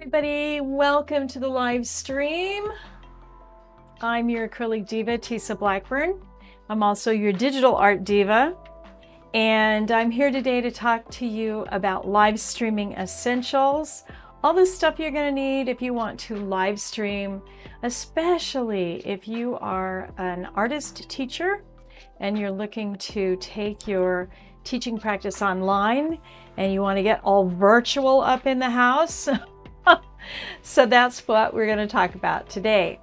Everybody, welcome to the live stream. I'm your Acrylic Diva, Tisa Blackburn. I'm also your digital art diva, and I'm here today to talk to you about live streaming essentials, all the stuff you're going to need if you want to live stream, especially if you are an artist teacher and you're looking to take your teaching practice online and you want to get all virtual up in the house. So that's what we're going to talk about today.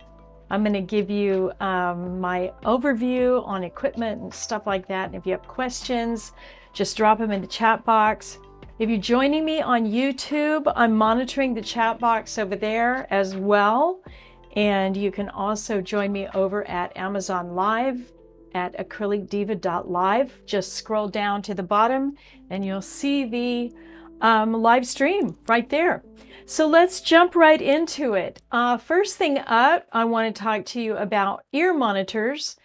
I'm going to give you my overview on equipment and stuff like that. And if you have questions, just drop them in the chat box. If you're joining me on YouTube, I'm monitoring the chat box over there as well. And you can also join me over at Amazon Live at acrylicdiva.live. Just scroll down to the bottom and you'll see the live stream right there. So let's jump right into it. First thing up, I want to talk to you about ear monitors.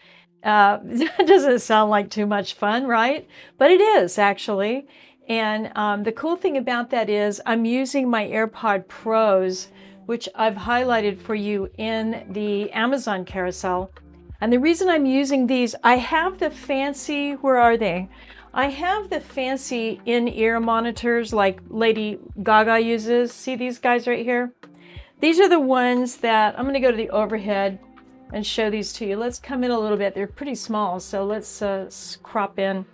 That doesn't sound like too much fun, right? But it is actually. And the cool thing about that is I'm using my AirPod Pros, which I've highlighted for you in the Amazon carousel. And the reason I'm using these, I have the fancy, where are they? I have the fancy in-ear monitors like Lady Gaga uses. See these guys right here? These are the ones that, I'm going to go to the overhead and show these to you. Let's come in a little bit. They're pretty small, so let's crop in.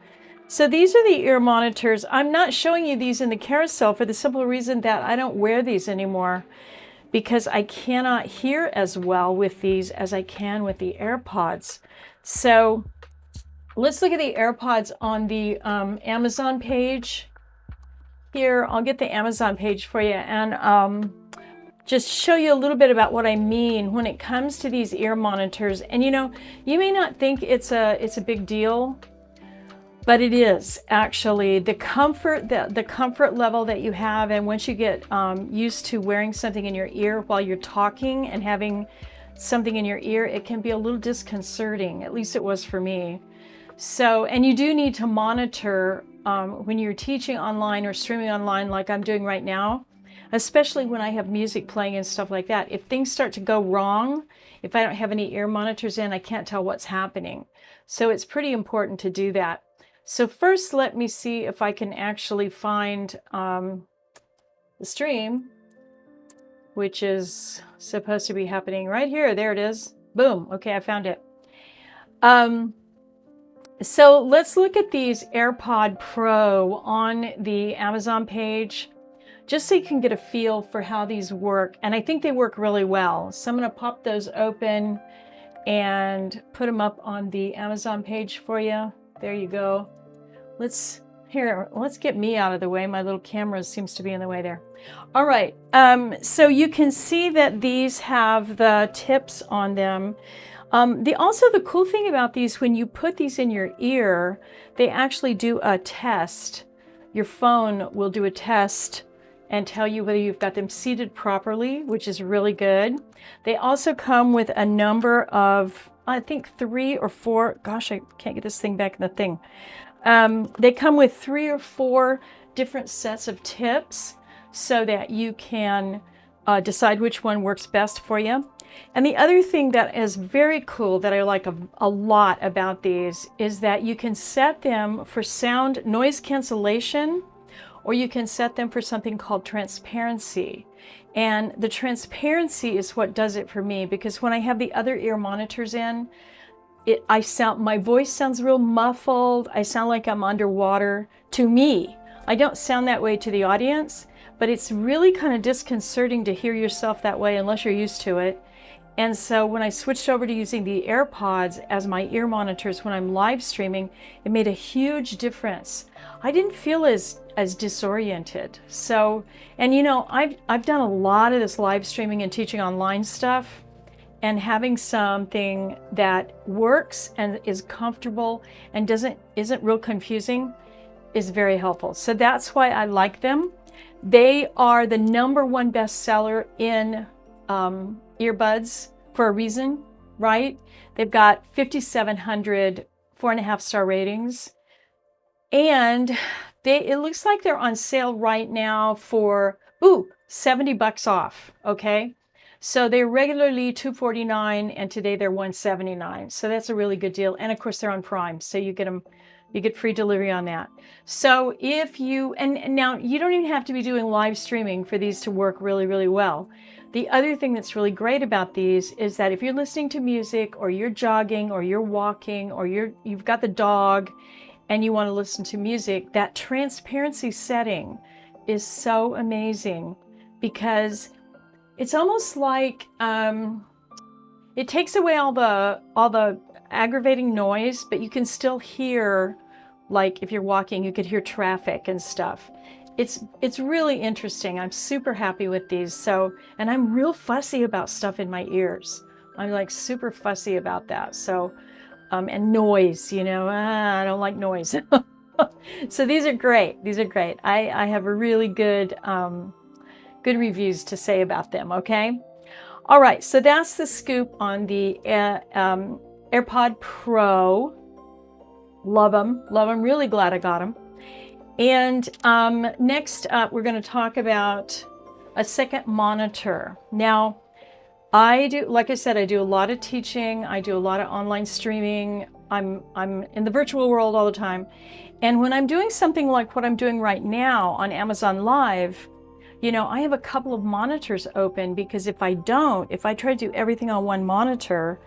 So these are the ear monitors. I'm not showing you these in the carousel for the simple reason that I don't wear these anymore because I cannot hear as well with these as I can with the AirPods. So let's look at the AirPods on the Amazon page. Here, I'll get the Amazon page for you and just show you a little bit about what I mean when it comes to these ear monitors. And you know, you may not think it's a big deal, but it is actually. The comfort level that you have, and once you get used to wearing something in your ear while you're talking and having something in your ear, it can be a little disconcerting. At least it was for me. So, and you do need to monitor when you're teaching online or streaming online like I'm doing right now, especially when I have music playing and stuff like that. If things start to go wrong, if I don't have any ear monitors in, I can't tell what's happening. So it's pretty important to do that. So first, let me see if I can actually find the stream, which is supposed to be happening right here. There it is. Boom. Okay, I found it. So let's look at these AirPod Pro on the Amazon page, just so you can get a feel for how these work. And I think they work really well. So I'm going to pop those open and put them up on the Amazon page for you. There you go. Let's get me out of the way. My little camera seems to be in the way there. All right. So you can see that these have the tips on them. Also, the cool thing about these, when you put these in your ear, they actually do a test. Your phone will do a test and tell you whether you've got them seated properly, which is really good. They also come with a number of, I think 3 or 4, gosh, I can't get this thing back in the thing. They come with 3 or 4 different sets of tips so that you can decide which one works best for you. And the other thing that is very cool that I like a lot about these is that you can set them for sound noise cancellation, or you can set them for something called transparency. And the transparency is what does it for me, because when I have the other ear monitors in, my voice sounds real muffled. I sound like I'm underwater to me. I don't sound that way to the audience, but it's really kind of disconcerting to hear yourself that way unless you're used to it. And so when I switched over to using the AirPods as my ear monitors when I'm live streaming, it made a huge difference. I didn't feel as disoriented. So, and you know, I've done a lot of this live streaming and teaching online stuff, and having something that works and is comfortable and isn't real confusing is very helpful. So that's why I like them. They are the #1 bestseller in earbuds for a reason, right? They've got 5,700 4.5-star ratings, and it looks like they're on sale right now for $70 off, okay? So they're regularly $249 and today they're $179. So that's a really good deal. And of course they're on Prime, so you get them, you get free delivery on that. So if you, and now you don't even have to be doing live streaming for these to work really, really well. The other thing that's really great about these is that if you're listening to music or you're jogging or you're walking or you've got the dog and you want to listen to music, that transparency setting is so amazing because it's almost like it takes away all the aggravating noise, but you can still hear, like if you're walking, you could hear traffic and stuff. It's really interesting. I'm super happy with these. So, and I'm real fussy about stuff in my ears. I'm like super fussy about that. So, and noise, you know, I don't like noise. So these are great. These are great. I have a really good, good reviews to say about them. Okay. All right. So that's the scoop on the AirPod Pro. Love them. Love them. Really glad I got them. And next up, we're going to talk about a second monitor. Now, I do, like I said, I do a lot of teaching. I do a lot of online streaming. I'm in the virtual world all the time. And when I'm doing something like what I'm doing right now on Amazon Live, you know, I have a couple of monitors open because if I try to do everything on one monitor,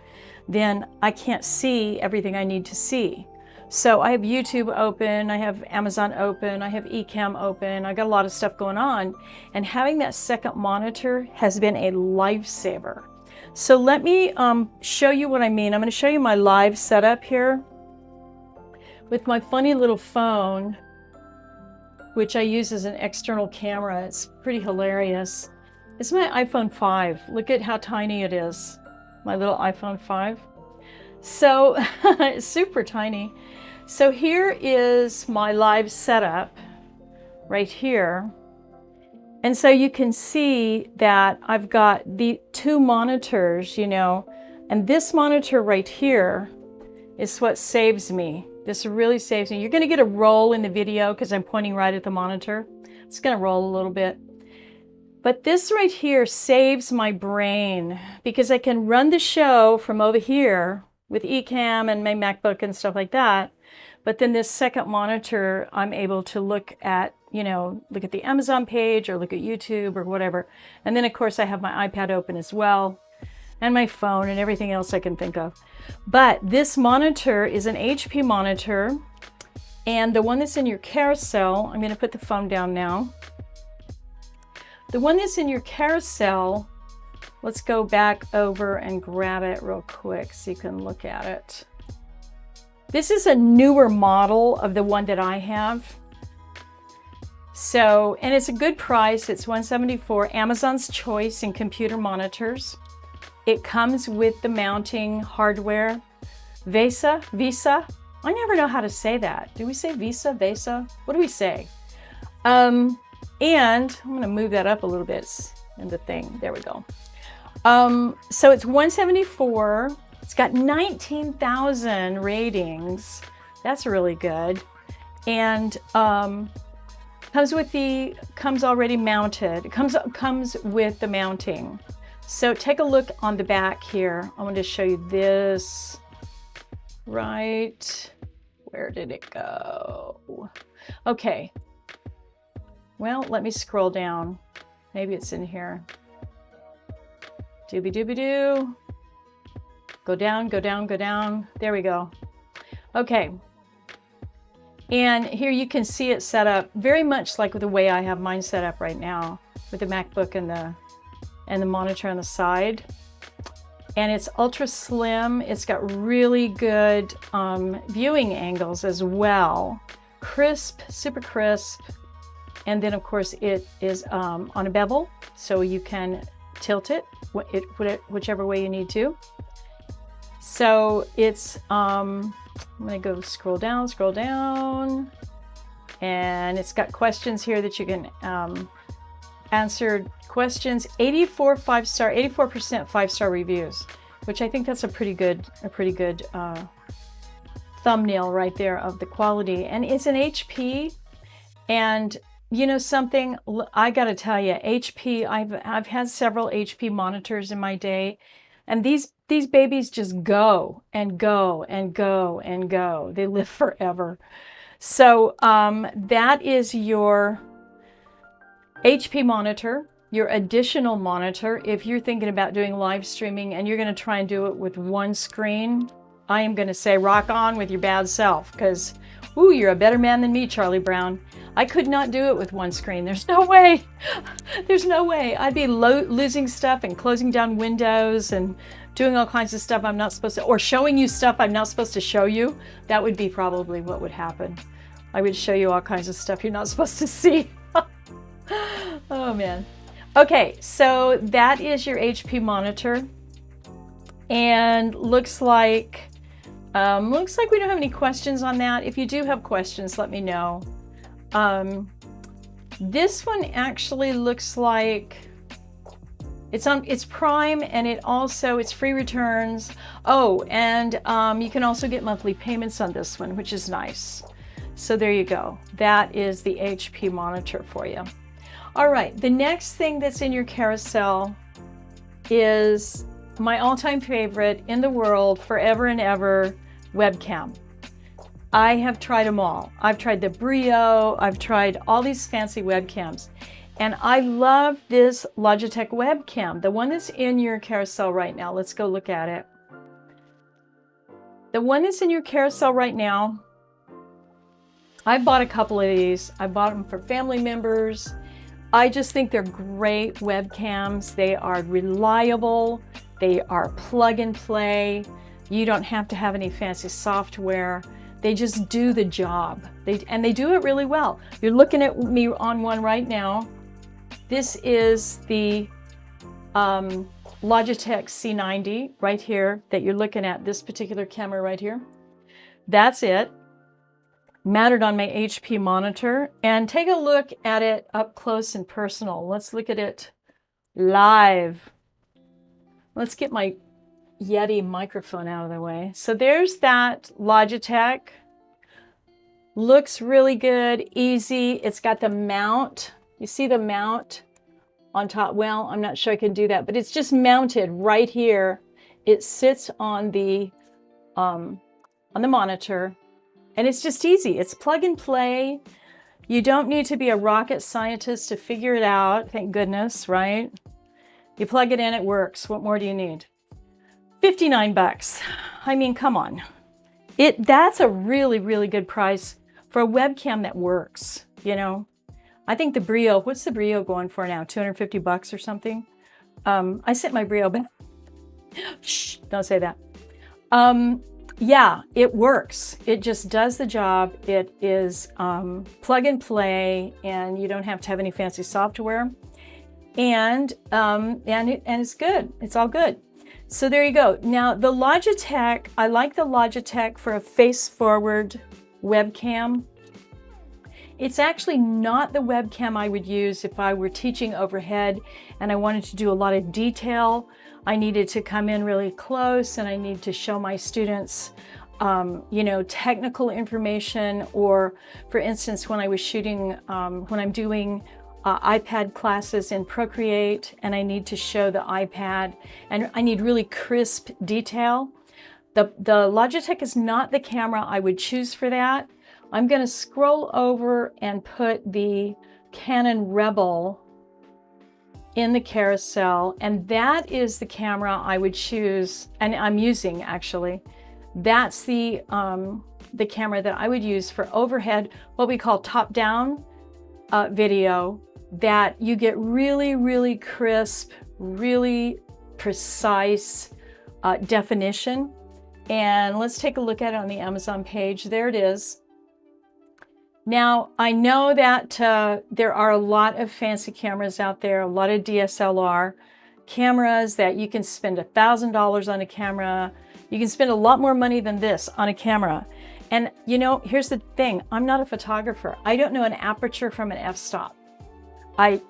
then I can't see everything I need to see. So I have YouTube open, I have Amazon open, I have Ecamm open, I got a lot of stuff going on. And having that second monitor has been a lifesaver. So let me show you what I mean. I'm going to show you my live setup here with my funny little phone, which I use as an external camera. It's pretty hilarious. It's my iPhone 5. Look at how tiny it is. My little iPhone 5. So it's super tiny. So here is my live setup right here. And so you can see that I've got the two monitors, you know, and this monitor right here is what saves me. This really saves me. You're going to get a roll in the video because I'm pointing right at the monitor. It's going to roll a little bit. But this right here saves my brain because I can run the show from over here with Ecamm and my MacBook and stuff like that. But then this second monitor, I'm able to look at, you know, look at the Amazon page or look at YouTube or whatever. And then of course I have my iPad open as well and my phone and everything else I can think of. But this monitor is an HP monitor, and the one that's in your carousel, I'm going to put the phone down now. The one that's in your carousel, let's go back over and grab it real quick so you can look at it. This is a newer model of the one that I have. So, and it's a good price. It's $174, Amazon's choice in computer monitors. It comes with the mounting hardware. Visa? I never know how to say that. Do we say Visa? What do we say? And I'm going to move that up a little bit in the thing. There we go. So it's $174. It's got 19,000 ratings. That's really good. And comes already mounted. It comes with the mounting. So take a look on the back here. I want to show you this. Right. Where did it go? Okay. Well, let me scroll down. Maybe it's in here. Doobie-doobie-doo. Go down, go down, go down. There we go. Okay. And here you can see it set up very much like the way I have mine set up right now with the MacBook and the monitor on the side. And it's ultra slim. It's got really good viewing angles as well. Crisp, super crisp. And then of course it is on a bevel, so you can tilt it whichever way you need to. So it's, I'm gonna go scroll down, and it's got questions here that you can answer questions. 84% five-star reviews, which I think that's a pretty good thumbnail right there of the quality. And it's an HP, and you know something, I got to tell you, HP, I've had several HP monitors in my day, and these babies just go and go and go and go. They live forever. So that is your HP monitor, your additional monitor. If you're thinking about doing live streaming and you're going to try and do it with one screen, I am going to say rock on with your bad self, because, ooh, you're a better man than me, Charlie Brown. I could not do it with one screen. There's no way. There's no way. I'd be losing stuff and closing down windows and doing all kinds of stuff I'm not supposed to, or showing you stuff I'm not supposed to show you. That would be probably what would happen. I would show you all kinds of stuff you're not supposed to see. Oh man. Okay, so that is your HP monitor, and looks like we don't have any questions on that. If you do have questions, let me know. This one actually looks like it's Prime, and it's free returns. Oh, and you can also get monthly payments on this one, which is nice. So there you go. That is the HP monitor for you. All right, the next thing that's in your carousel is my all-time favorite in the world, forever and ever, webcam. I have tried them all. I've tried the Brio, I've tried all these fancy webcams, and I love this Logitech webcam, the one that's in your carousel right now. Let's go look at it. The one that's in your carousel right now, I bought a couple of these. I bought them for family members. I just think they're great webcams. They are reliable. They are plug and play. You don't have to have any fancy software. They just do the job. And they do it really well. You're looking at me on one right now. This is the Logitech C90 right here that you're looking at, this particular camera right here. That's it. Mounted on my HP monitor, and take a look at it up close and personal. Let's look at it live. Let's get my Yeti microphone out of the way. So there's that Logitech. Looks really good, easy. It's got the mount. You see the mount on top? Well, I'm not sure I can do that, but it's just mounted right here. It sits on the monitor. And it's just easy. It's plug and play. You don't need to be a rocket scientist to figure it out. Thank goodness, right? You plug it in, it works. What more do you need? 59 bucks. I mean, come on. That's a really, really good price for a webcam that works, you know? I think the Brio, what's the Brio going for now? 250 bucks or something? I sent my Brio back. Shh, don't say that. Yeah, it works. It just does the job. It is plug and play, and you don't have to have any fancy software. And it's good. It's all good. So there you go. Now the Logitech, I like the Logitech for a face-forward webcam. It's actually not the webcam I would use if I were teaching overhead and I wanted to do a lot of detail. I needed to come in really close, and I need to show my students, you know, technical information. Or for instance, when I was shooting, when I'm doing iPad classes in Procreate, and I need to show the iPad, and I need really crisp detail. The Logitech is not the camera I would choose for that. I'm going to scroll over and put the Canon Rebel in the carousel, and that is the camera I would choose, and I'm using actually. That's the camera that I would use for overhead, what we call top-down video, that you get really, really crisp, really precise definition. And let's take a look at it on the Amazon page. There it is. Now, I know that there are a lot of fancy cameras out there, a lot of DSLR cameras that you can spend $1,000 on a camera. You can spend a lot more money than this on a camera. And you know, here's the thing, I'm not a photographer. I don't know an aperture from an f-stop. I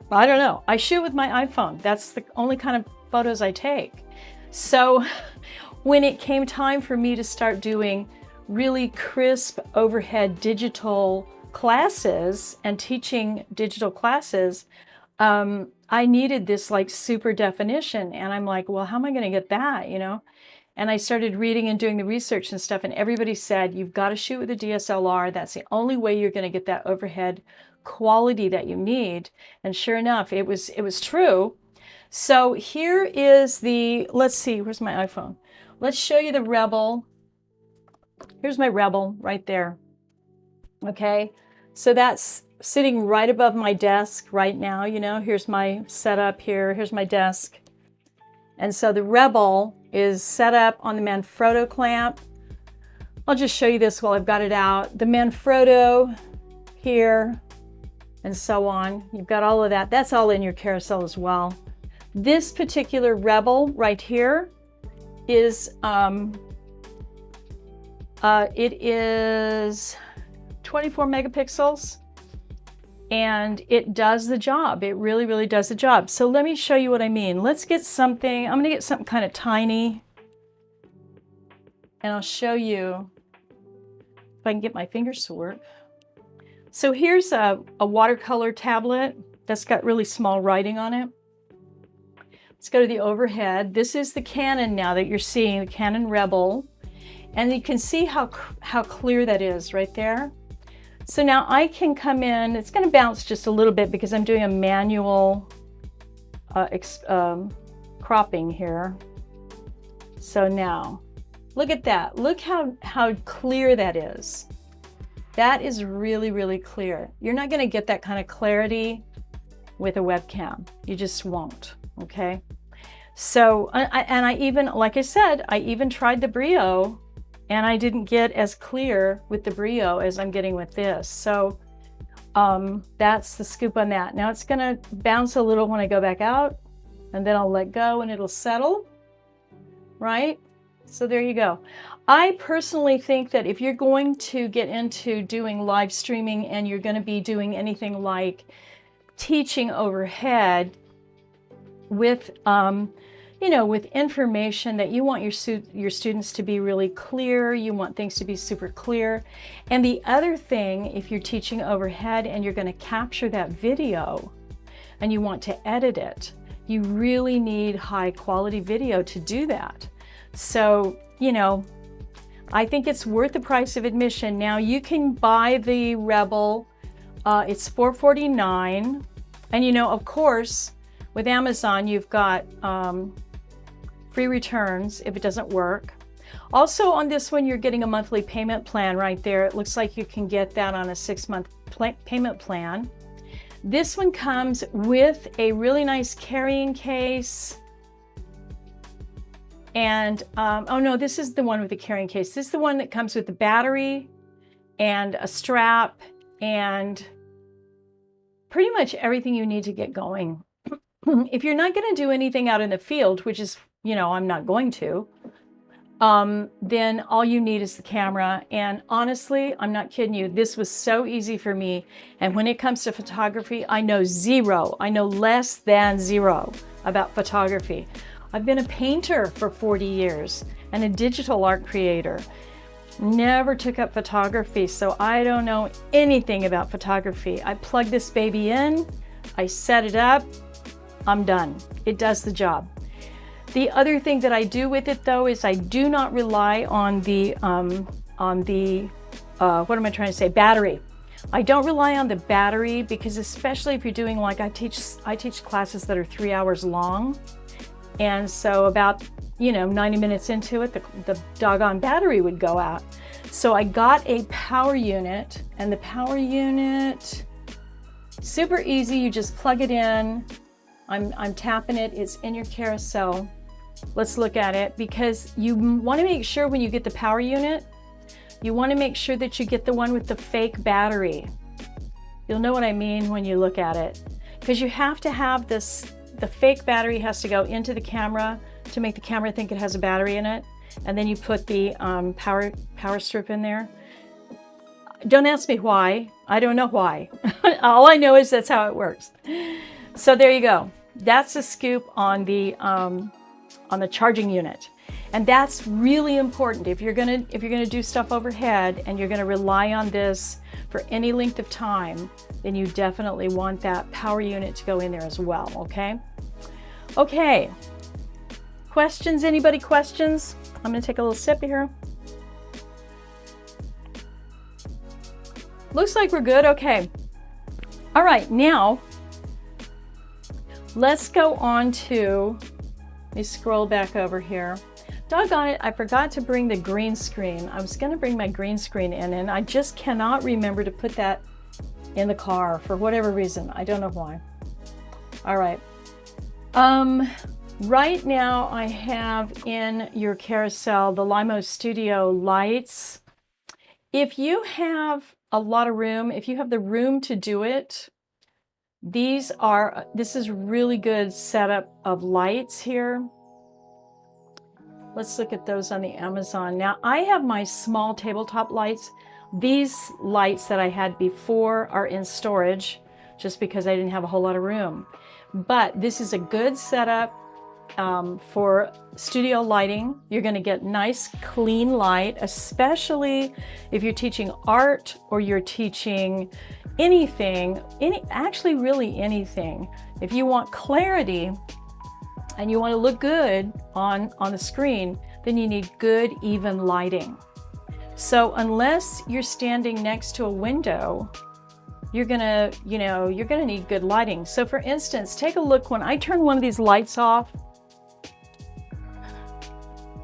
don't know. I shoot with my iPhone. That's the only kind of photos I take. So when it came time for me to start doing really crisp overhead digital classes and teaching digital classes, I needed this like super definition. And I'm like, well, how am I going to get that, you know? And I started reading and doing the research and stuff, and everybody said, you've got to shoot with a DSLR. That's the only way you're going to get that overhead quality that you need. And sure enough, it was true. So here is the, let's see, where's my iPhone? Let's show you the Rebel. Here's my Rebel right there. Okay, so that's sitting right above my desk right now. You know, here's my setup here. Here's my desk. And so the Rebel is set up on the Manfrotto clamp. I'll just show you this while I've got it out. The Manfrotto here and so on. You've got all of that. That's all in your carousel as well. This particular Rebel right here is, it is 24 megapixels. And it does the job. It really, really does the job. So let me show you what I mean. Let's get something, I'm gonna get something kind of tiny. And I'll show you if I can get my fingers to work. So here's a watercolor tablet that's got really small writing on it. Let's go to the overhead. This is the Canon now that you're seeing, the Canon Rebel. And you can see how clear that is right there. So now I can come in, it's going to bounce just a little bit because I'm doing a manual cropping here. So now, look at that. Look how clear that is. That is really, really clear. You're not going to get that kind of clarity with a webcam. You just won't, okay? So, and I even, like I said, I even tried the Brio, and I didn't get as clear with the Brio as I'm getting with this. So that's the scoop on that. Now it's gonna bounce a little when I go back out, and then I'll let go and it'll settle, right? So there you go. I personally think that if you're going to get into doing live streaming and you're gonna be doing anything like teaching overhead with, you know, with information that you want your students to be really clear, you want things to be super clear. And the other thing, if you're teaching overhead and you're going to capture that video and you want to edit it, you really need high quality video to do that. So, you know, I think it's worth the price of admission. Now you can buy the Rebel, it's $449. And you know, of course, with Amazon, you've got, free returns if it doesn't work. Also on this one, you're getting a monthly payment plan right there. It looks like you can get that on a 6-month payment plan. This one comes with a really nice carrying case. And, oh no, this is the one with the carrying case. This is the one that comes with the battery and a strap and pretty much everything you need to get going. If you're not going to do anything out in the field, which is, you know, I'm not going to, then all you need is the camera. And honestly, I'm not kidding you. This was so easy for me. And when it comes to photography, I know zero. I know less than zero about photography. I've been a painter for 40 years and a digital art creator. Never took up photography, so I don't know anything about photography. I plug this baby in, I set it up, I'm done. It does the job. The other thing that I do with it though is I do not rely on the what am I trying to say, battery. I don't rely on the battery because especially if you're doing, like I teach classes that are 3 hours long. And so about, you know, 90 minutes into it, the doggone battery would go out. So I got a power unit, and the power unit, super easy. You just plug it in. I'm tapping it, it's in your carousel. Let's look at it, because you want to make sure when you get the power unit, you want to make sure that you get the one with the fake battery. You'll know what I mean when you look at it, because you have to have this, the fake battery has to go into the camera to make the camera think it has a battery in it, and then you put the power strip in there. Don't ask me why, I don't know why. All I know is that's how it works. So there you go. That's a scoop on the charging unit, and that's really important if you're gonna do stuff overhead and you're gonna rely on this for any length of time, then you definitely want that power unit to go in there as well, okay? Okay, questions, anybody questions? I'm gonna take a little sip here. Looks like we're good, okay. All right, now, let's go on to, let me scroll back over here. Doggone it, I forgot to bring the green screen. I was gonna bring my green screen in, and I just cannot remember to put that in the car for whatever reason. I don't know why. All right. Right now I have in your carousel the Lineco Studio Lights. If you have a lot of room, if you have the room to do it, this is really good setup of lights here. Let's look at those on the Amazon. Now I have my small tabletop lights. These lights that I had before are in storage just because I didn't have a whole lot of room. But this is a good setup for studio lighting. You're going to get nice clean light, especially if you're teaching art or you're teaching anything, actually really anything. If you want clarity and you want to look good on the screen, then you need good even lighting. So unless you're standing next to a window, you're gonna need good lighting. So for instance, take a look when I turn one of these lights off.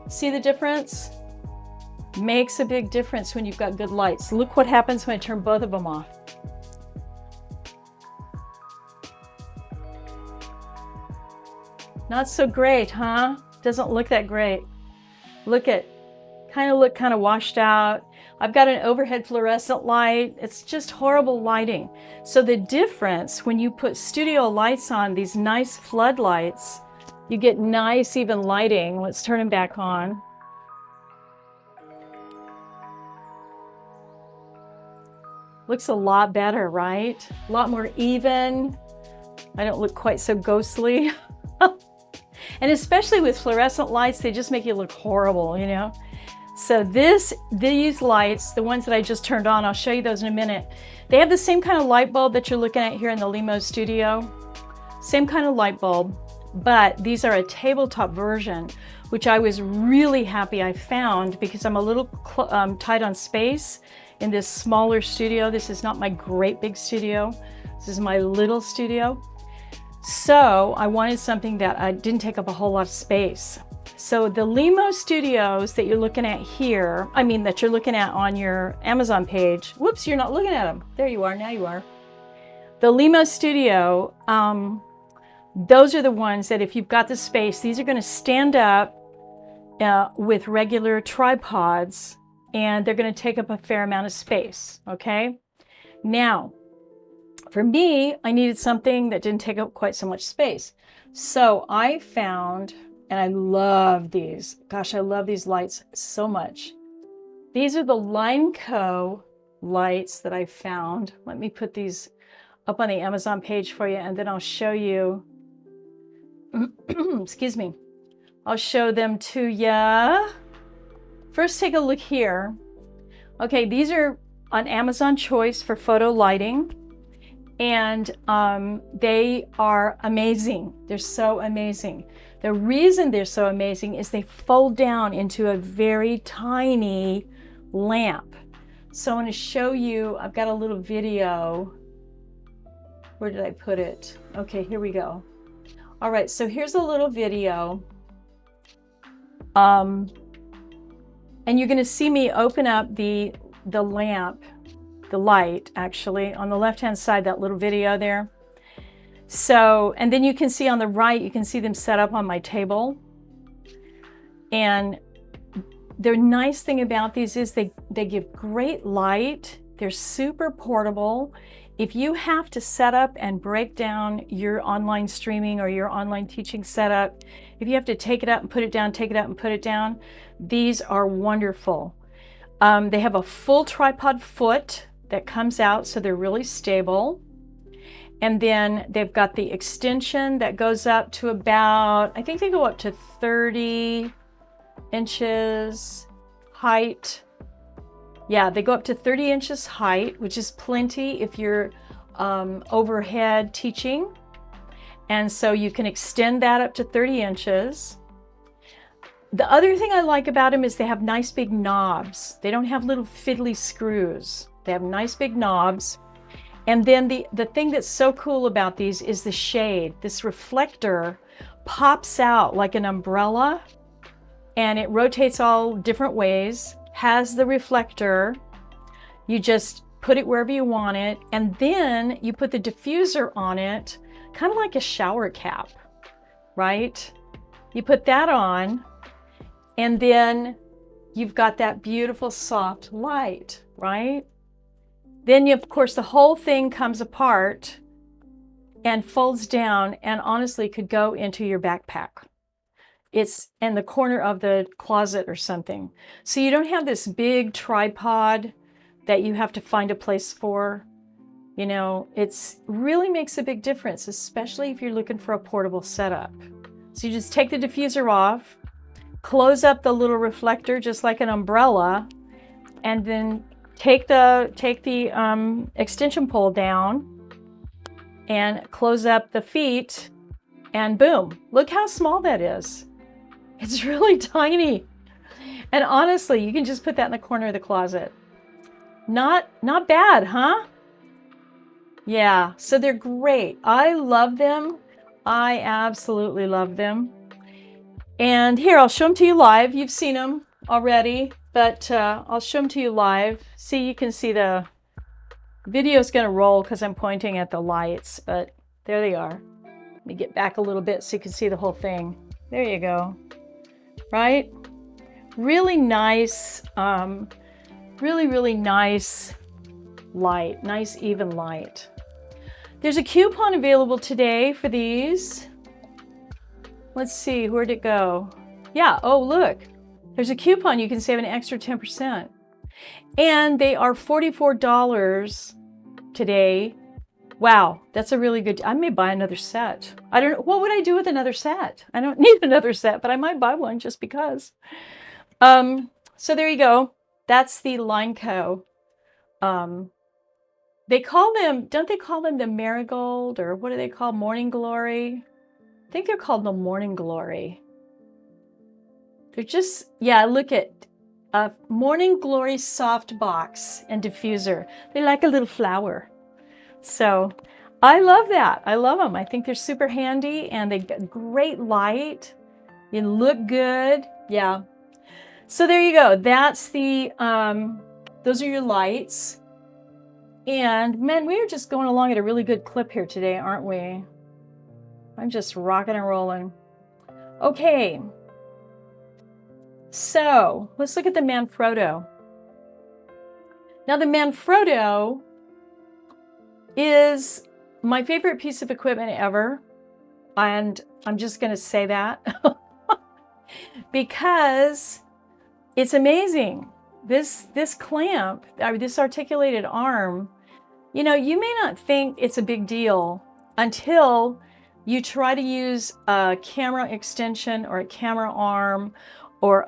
See the difference? Makes a big difference when you've got good lights. Look what happens when I turn both of them off. Not so great, huh? Doesn't look that great. Look at, kind of washed out. I've got an overhead fluorescent light. It's just horrible lighting. So the difference when you put studio lights on, these nice floodlights, you get nice even lighting. Let's turn them back on. Looks a lot better, right? A lot more even. I don't look quite so ghostly. And especially with fluorescent lights, they just make you look horrible, you know? So these lights, the ones that I just turned on, I'll show you those in a minute. They have the same kind of light bulb that you're looking at here in the Lineco Studio. Same kind of light bulb, but these are a tabletop version, which I was really happy I found because I'm a little tight on space in this smaller studio. This is not my great big studio. This is my little studio. So I wanted something that didn't take up a whole lot of space. So the Lineco Studios that you're looking at here, that you're looking at on your Amazon page. Whoops, you're not looking at them. There you are, now you are. The Lineco Studio, those are the ones that if you've got the space, these are gonna stand up with regular tripods, and they're gonna take up a fair amount of space, okay? Now, for me, I needed something that didn't take up quite so much space. So I found, and I love these. Gosh, I love these lights so much. These are the Lineco lights that I found. Let me put these up on the Amazon page for you, and then I'll show you, excuse me, I'll show them to you. First, take a look here. Okay, these are on Amazon Choice for photo lighting. And they are amazing. They're so amazing. The reason they're so amazing is they fold down into a very tiny lamp. So I want to show you, I've got a little video. Where did I put it? Okay, here we go. All right, so here's a little video. And you're going to see me open up the lamp. The light actually on the left hand side, that little video there. So, and then you can see on the right, you can see them set up on my table. And the nice thing about these is they give great light. They're super portable. If you have to set up and break down your online streaming or your online teaching setup, if you have to take it up and put it down, take it up and put it down, these are wonderful. They have a full tripod foot that comes out, so they're really stable. And then they've got the extension that goes up to about, I think they go up to 30 inches height. Yeah, they go up to 30 inches height, which is plenty if you're overhead teaching. And so you can extend that up to 30 inches. The other thing I like about them is they have nice big knobs. They don't have little fiddly screws. They have nice big knobs. And then the thing that's so cool about these is the shade. This reflector pops out like an umbrella, and it rotates all different ways, has the reflector. You just put it wherever you want it, and then you put the diffuser on it, kind of like a shower cap, right? You put that on, and then you've got that beautiful soft light, right? Then, of course, the whole thing comes apart and folds down and honestly could go into your backpack. It's in the corner of the closet or something. So you don't have this big tripod that you have to find a place for. You know, it's really makes a big difference, especially if you're looking for a portable setup. So you just take the diffuser off, close up the little reflector just like an umbrella, and then take the extension pole down and close up the feet, and boom, look how small that is. It's really tiny. And honestly, you can just put that in the corner of the closet. Not bad, huh? Yeah, so they're great. I love them. I absolutely love them. And here, I'll show them to you live. You've seen them already, but I'll show them to you live. See, you can see the video is going to roll because I'm pointing at the lights, but there they are. Let me get back a little bit so you can see the whole thing. There you go. Right? Really nice, really nice light. Nice, even light. There's a coupon available today for these. Let's see, where'd it go? Yeah, oh look, there's a coupon. You can save an extra 10%. And they are $44 today. Wow, that's a really good, I may buy another set. I don't know, what would I do with another set? I don't need another set, but I might buy one just because. So there you go. That's the Lineco. They call them, don't they call them the Marigold, or what do they call Morning Glory? I think they're called the Morning Glory. They're just, yeah, look at Morning Glory soft box and diffuser. They're like a little flower. So I love that. I love them. I think they're super handy and they got great light. You look good. Yeah. So there you go. That's the, those are your lights. And man, we are just going along at a really good clip here today, aren't we? I'm just rocking and rolling. Okay. So let's look at the Manfrotto. Now the Manfrotto is my favorite piece of equipment ever. And I'm just going to say that because it's amazing. This clamp, or this articulated arm, you know, you may not think it's a big deal until you try to use a camera extension or a camera arm or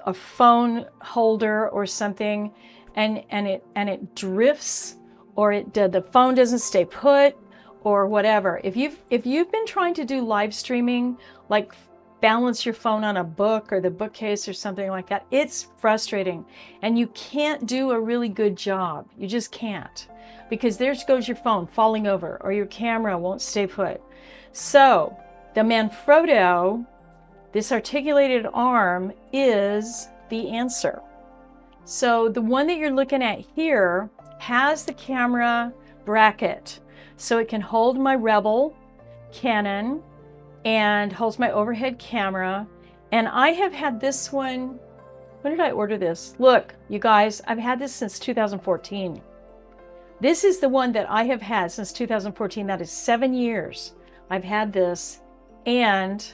a phone holder or something, and it drifts, or the phone doesn't stay put, or whatever. If you've been trying to do live streaming, like balance your phone on a book or the bookcase or something like that, it's frustrating, and you can't do a really good job. You just can't, because there goes your phone falling over, or your camera won't stay put. So the Manfrotto, this articulated arm, is the answer. So the one that you're looking at here has the camera bracket, so it can hold my Rebel Canon and holds my overhead camera. And I have had this one, when did I order this? Look, you guys, I've had this since 2014. This is the one that I have had since 2014. That is 7 years I've had this, and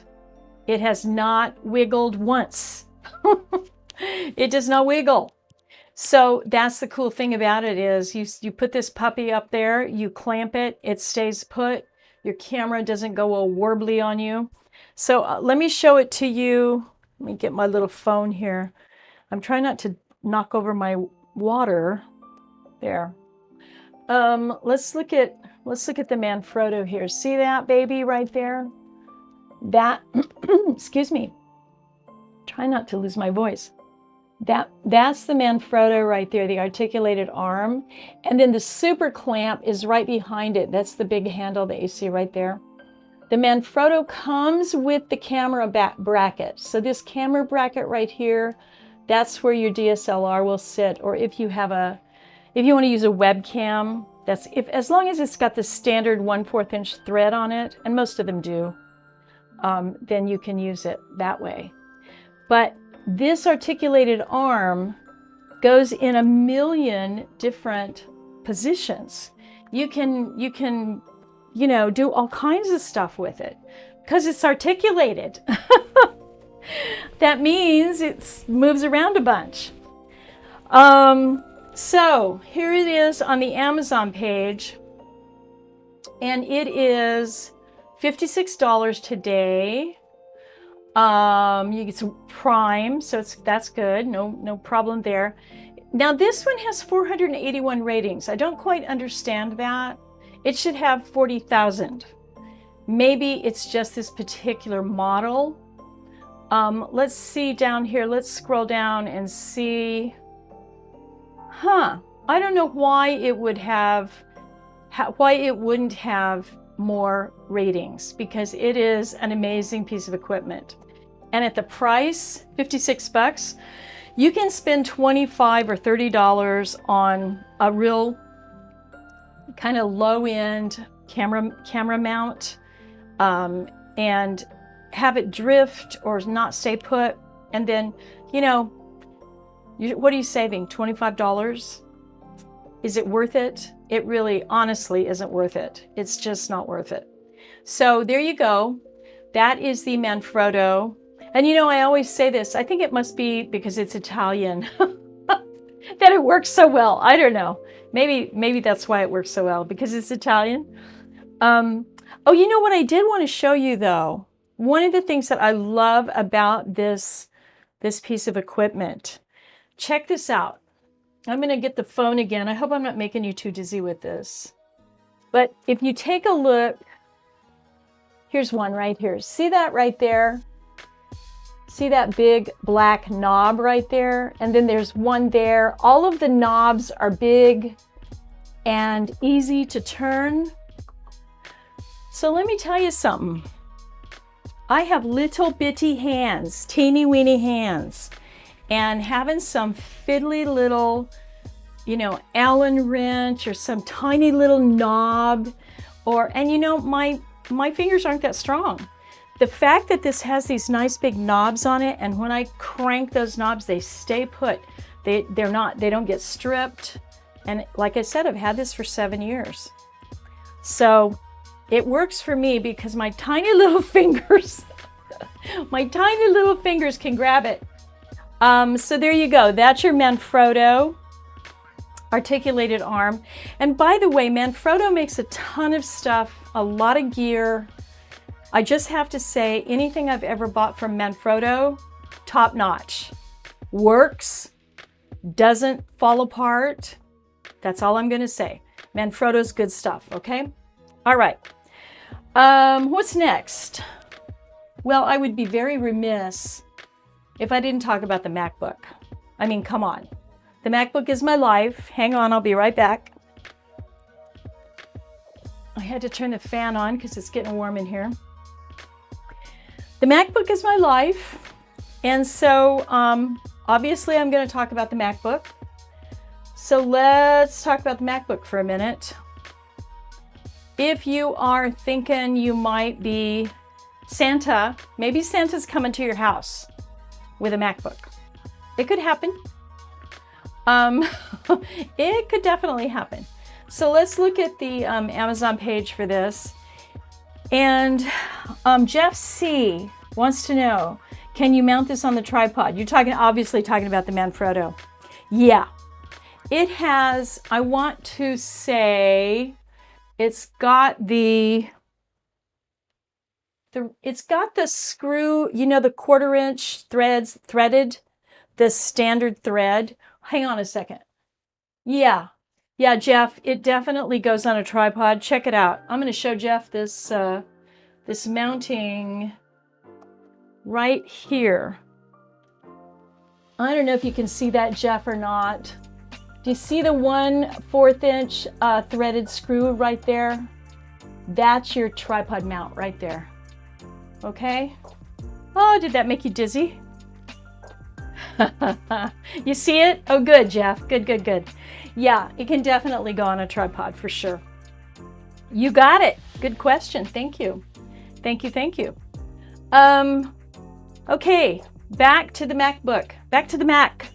it has not wiggled once. It does not wiggle. So that's the cool thing about it, is you put this puppy up there, you clamp it, it stays put. Your camera doesn't go all warbly on you. So let me show it to you. Let me get my little phone here. I'm trying not to knock over my water there. Let's look at the Manfrotto here. See that baby right there? That excuse me. Try not to lose my voice. That's the Manfrotto right there, the articulated arm. And then the super clamp is right behind it. That's the big handle that you see right there. The Manfrotto comes with the camera bracket. So this camera bracket right here, that's where your DSLR will sit. Or if you want to use a webcam, as long as it's got the standard 1/4 inch thread on it, and most of them do, then you can use it that way. But this articulated arm goes in a million different positions. You can, do all kinds of stuff with it because it's articulated. That means it moves around a bunch. So here it is on the Amazon page, and it is $56 today. You get some Prime, so that's good. No problem there. Now this one has 481 ratings. I don't quite understand that. It should have 40,000. Maybe it's just this particular model. Let's see down here. Let's scroll down and see. I don't know why it wouldn't have more ratings, because it is an amazing piece of equipment. And at the price, 56 bucks, you can spend $25 or $30 on a real kind of low-end camera mount, and have it drift or not stay put. And then, what are you saving? $25? Is it worth it? It really, honestly, isn't worth it. It's just not worth it. So there you go. That is the Manfrotto. And I always say this, I think it must be because it's Italian that it works so well. I don't know. Maybe that's why it works so well, because it's Italian. Oh, you know what I did want to show you though? One of the things that I love about this piece of equipment, check this out. I'm going to get the phone again. I hope I'm not making you too dizzy with this. But if you take a look, here's one right here. See that right there? See that big black knob right there? And then there's one there. All of the knobs are big and easy to turn. So let me tell you something. I have little bitty hands, teeny weeny hands. And having some fiddly little, Allen wrench or some tiny little knob, my fingers aren't that strong. The fact that this has these nice big knobs on it, and when I crank those knobs, they stay put. They don't get stripped. And like I said, I've had this for 7 years. So it works for me because my tiny little fingers, can grab it. So there you go. That's your Manfrotto articulated arm. And by the way, Manfrotto makes a ton of stuff, a lot of gear. I just have to say, anything I've ever bought from Manfrotto, top notch. Works, doesn't fall apart. That's all I'm going to say. Manfrotto's good stuff, okay? All right. What's next? Well, I would be very remiss if I didn't talk about the MacBook. I mean, come on. The MacBook is my life. Hang on, I'll be right back. I had to turn the fan on because it's getting warm in here. The MacBook is my life. And so, obviously, I'm going to talk about the MacBook. So let's talk about the MacBook for a minute. If you are thinking you might be Santa, maybe Santa's coming to your house with a MacBook. It could happen. It could definitely happen. So let's look at the Amazon page for this. And Jeff C. wants to know, can you mount this on the tripod? You're obviously talking about the Manfrotto. Yeah. It has, I want to say, it's got the screw, the 1/4 inch threaded, the standard thread. Hang on a second. Yeah. Yeah, Jeff, it definitely goes on a tripod. Check it out. I'm going to show Jeff this, this mounting right here. I don't know if you can see that, Jeff, or not. Do you see the 1/4 inch threaded screw right there? That's your tripod mount right there. Okay? Oh, did that make you dizzy? You see it? Oh, good, Jeff. Good, good, good. Yeah, it can definitely go on a tripod for sure. You got it. Good question. Thank you. Thank you, thank you. Okay, back to the MacBook. Back to the Mac.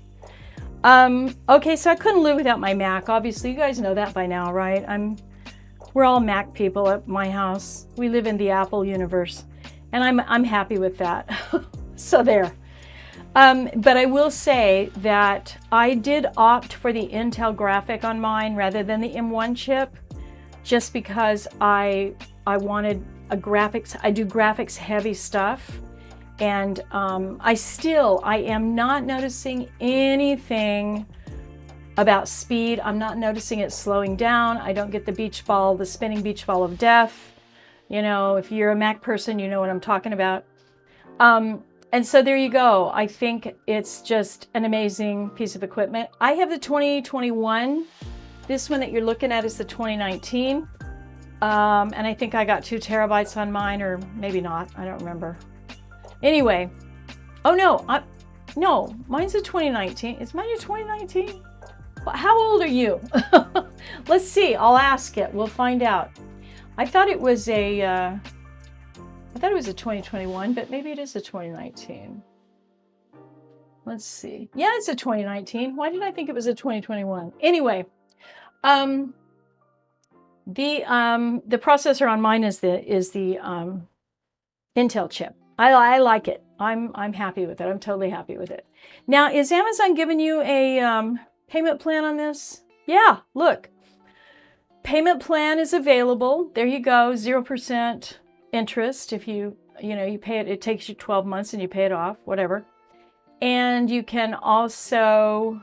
Okay, so I couldn't live without my Mac. Obviously, you guys know that by now, right? We're all Mac people at my house. We live in the Apple universe, and I'm happy with that. So there. But I will say that I did opt for the Intel graphic on mine rather than the M1 chip, just because I wanted a graphics. I do graphics heavy stuff, and I am not noticing anything about speed. I'm not noticing it slowing down. I don't get the beach ball, the spinning beach ball of death. You know, if you're a Mac person, you know what I'm talking about. And so there you go. I think it's just an amazing piece of equipment. I have the 2021. This one that you're looking at is the 2019. And I think I got 2 terabytes on mine, or maybe not. I don't remember. Anyway. Oh, no. No, mine's a 2019. Is mine a 2019? How old are you? Let's see. I'll ask it. We'll find out. I thought it was a 2021, but maybe it is a 2019. Let's see. Yeah, it's a 2019. Why did I think it was a 2021? Anyway, the processor on mine is the Intel chip. I like it. I'm happy with it. I'm totally happy with it. Now, is Amazon giving you a payment plan on this? Yeah, look. Payment plan is available. There you go. 0% interest if you pay it. It takes you 12 months and you pay it off, whatever. And you can also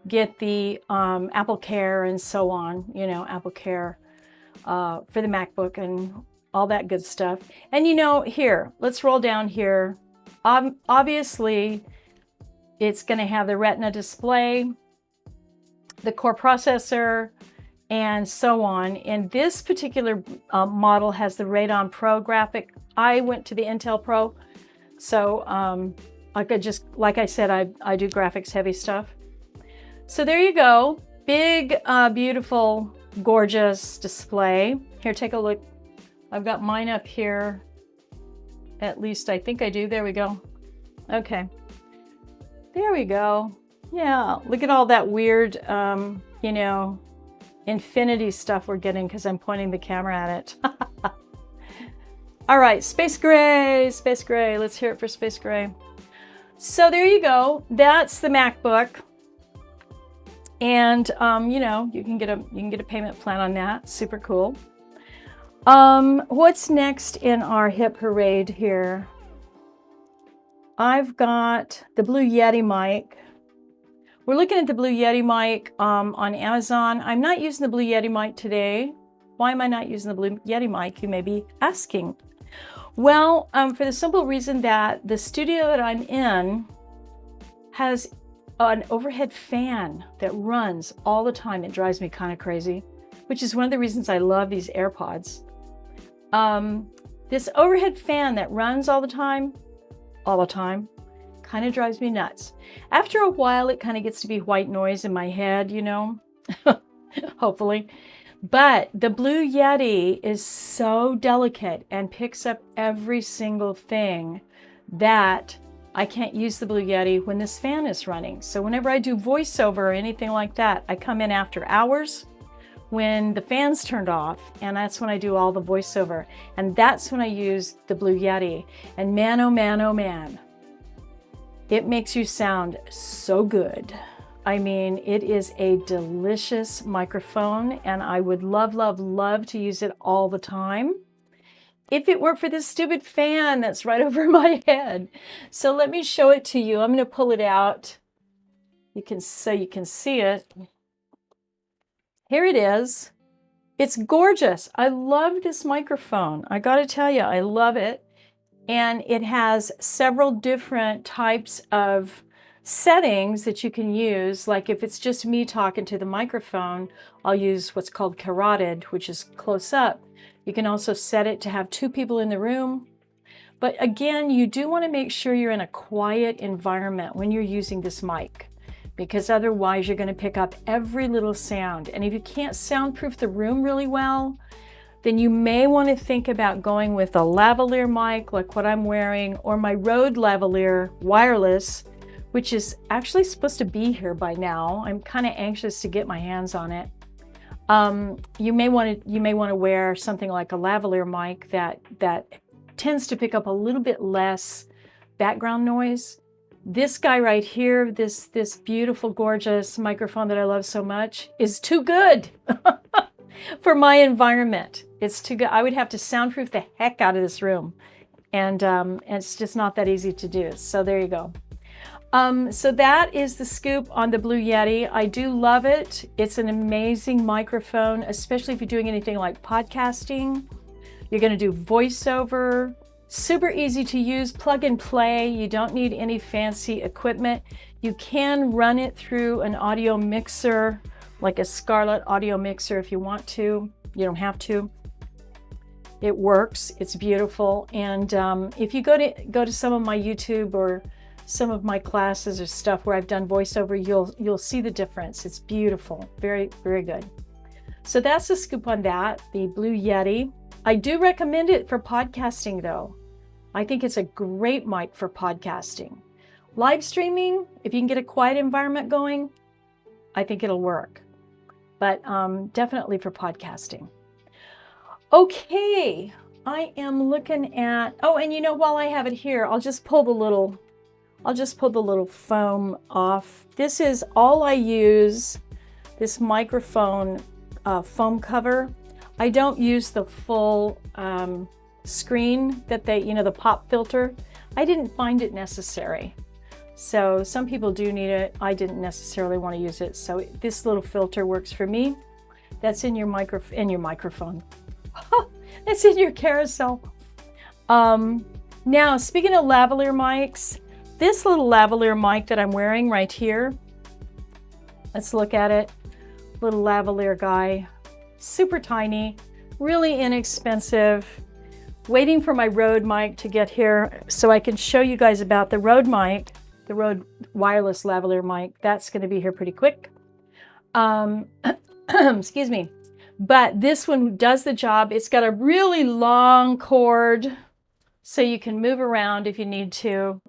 get the Apple Care and so on, Apple Care for the MacBook and all that good stuff. And here, let's roll down here. Obviously, it's going to have the Retina display, the core processor, and so on. And this particular model has the Radeon Pro graphic. I went to the Intel Pro, so I could just, like I said, I do graphics heavy stuff. So there you go. Big, beautiful, gorgeous display. Here, take a look. I've got mine up here. At least I think I do. There we go. Okay. There we go. Yeah, look at all that weird, infinity stuff we're getting because I'm pointing the camera at it. All right, Space Gray, Space Gray. Let's hear it for Space Gray. So there you go. That's the MacBook. And you can get a payment plan on that. Super cool. What's next in our hip parade here? I've got the Blue Yeti mic. We're looking at the Blue Yeti mic on Amazon. I'm not using the Blue Yeti mic today. Why am I not using the Blue Yeti mic, you may be asking? Well, for the simple reason that the studio that I'm in has an overhead fan that runs all the time. It drives me kind of crazy, which is one of the reasons I love these AirPods. This overhead fan that runs all the time, kind of drives me nuts. After a while, it kind of gets to be white noise in my head, hopefully. But the Blue Yeti is so delicate and picks up every single thing that I can't use the Blue Yeti when this fan is running. So whenever I do voiceover or anything like that, I come in after hours when the fan's turned off, and that's when I do all the voiceover. And that's when I use the Blue Yeti. And man, oh man, oh man, it makes you sound so good. I mean, it is a delicious microphone, and I would love, love, love to use it all the time if it weren't for this stupid fan that's right over my head. So let me show it to you. I'm going to pull it out. So you can see it. Here it is. It's gorgeous. I love this microphone. I got to tell you, I love it. And it has several different types of settings that you can use. Like if it's just me talking to the microphone, I'll use what's called carotid, which is close up. You can also set it to have 2 people in the room. But again, you do want to make sure you're in a quiet environment when you're using this mic, because otherwise you're going to pick up every little sound. And if you can't soundproof the room really well, then you may want to think about going with a lavalier mic like what I'm wearing, or my Rode lavalier wireless, which is actually supposed to be here by now. I'm kind of anxious to get my hands on it. You may want to wear something like a lavalier mic that tends to pick up a little bit less background noise. This guy right here, this beautiful, gorgeous microphone that I love so much, is too good for my environment. It's too good. I would have to soundproof the heck out of this room, and it's just not that easy to do. So there you go. So that is the scoop on the Blue Yeti. I do love it. It's an amazing microphone, especially if you're doing anything like podcasting. You're going to do voiceover. Super easy to use, plug and play. You don't need any fancy equipment. You can run it through an audio mixer, like a Scarlett audio mixer if you want to. You don't have to. It works. It's beautiful. And if you go to some of my YouTube or some of my classes or stuff where I've done voiceover, you'll see the difference. It's beautiful. Very, very good. So that's the scoop on that, the Blue Yeti. I do recommend it for podcasting though. I think it's a great mic for podcasting. Live streaming, if you can get a quiet environment going, I think it'll work. But definitely for podcasting. Okay, I am looking at, oh, and you know, while I have it here, I'll just pull the little foam off. This is all I use, this microphone foam cover. I don't use the full screen that the pop filter. I didn't find it necessary. So some people do need it. I didn't necessarily want to use it. So this little filter works for me. That's in your microphone. That's in your carousel. Now, speaking of lavalier mics, this little lavalier mic that I'm wearing right here, let's look at it. Little lavalier guy, super tiny, really inexpensive. Waiting for my Rode mic to get here so I can show you guys about the Rode mic, the Rode wireless lavalier mic. That's going to be here pretty quick. Excuse me. But this one does the job. It's got a really long cord so you can move around if you need to.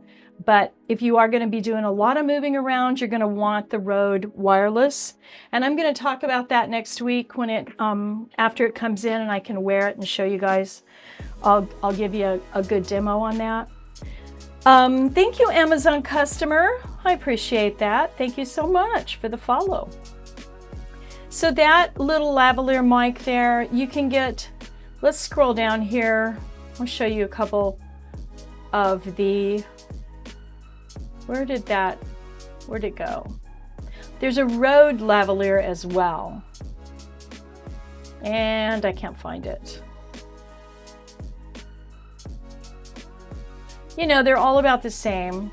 But if you are going to be doing a lot of moving around, you're going to want the Rode wireless. And I'm going to talk about that next week when it after it comes in and I can wear it and show you guys. I'll give you a good demo on that. Thank you, Amazon customer. I appreciate that. Thank you so much for the follow. So that little lavalier mic there, you can get, let's scroll down here. I'll show you a couple of the, where'd it go? There's a Rode lavalier as well. And I can't find it. You know, they're all about the same.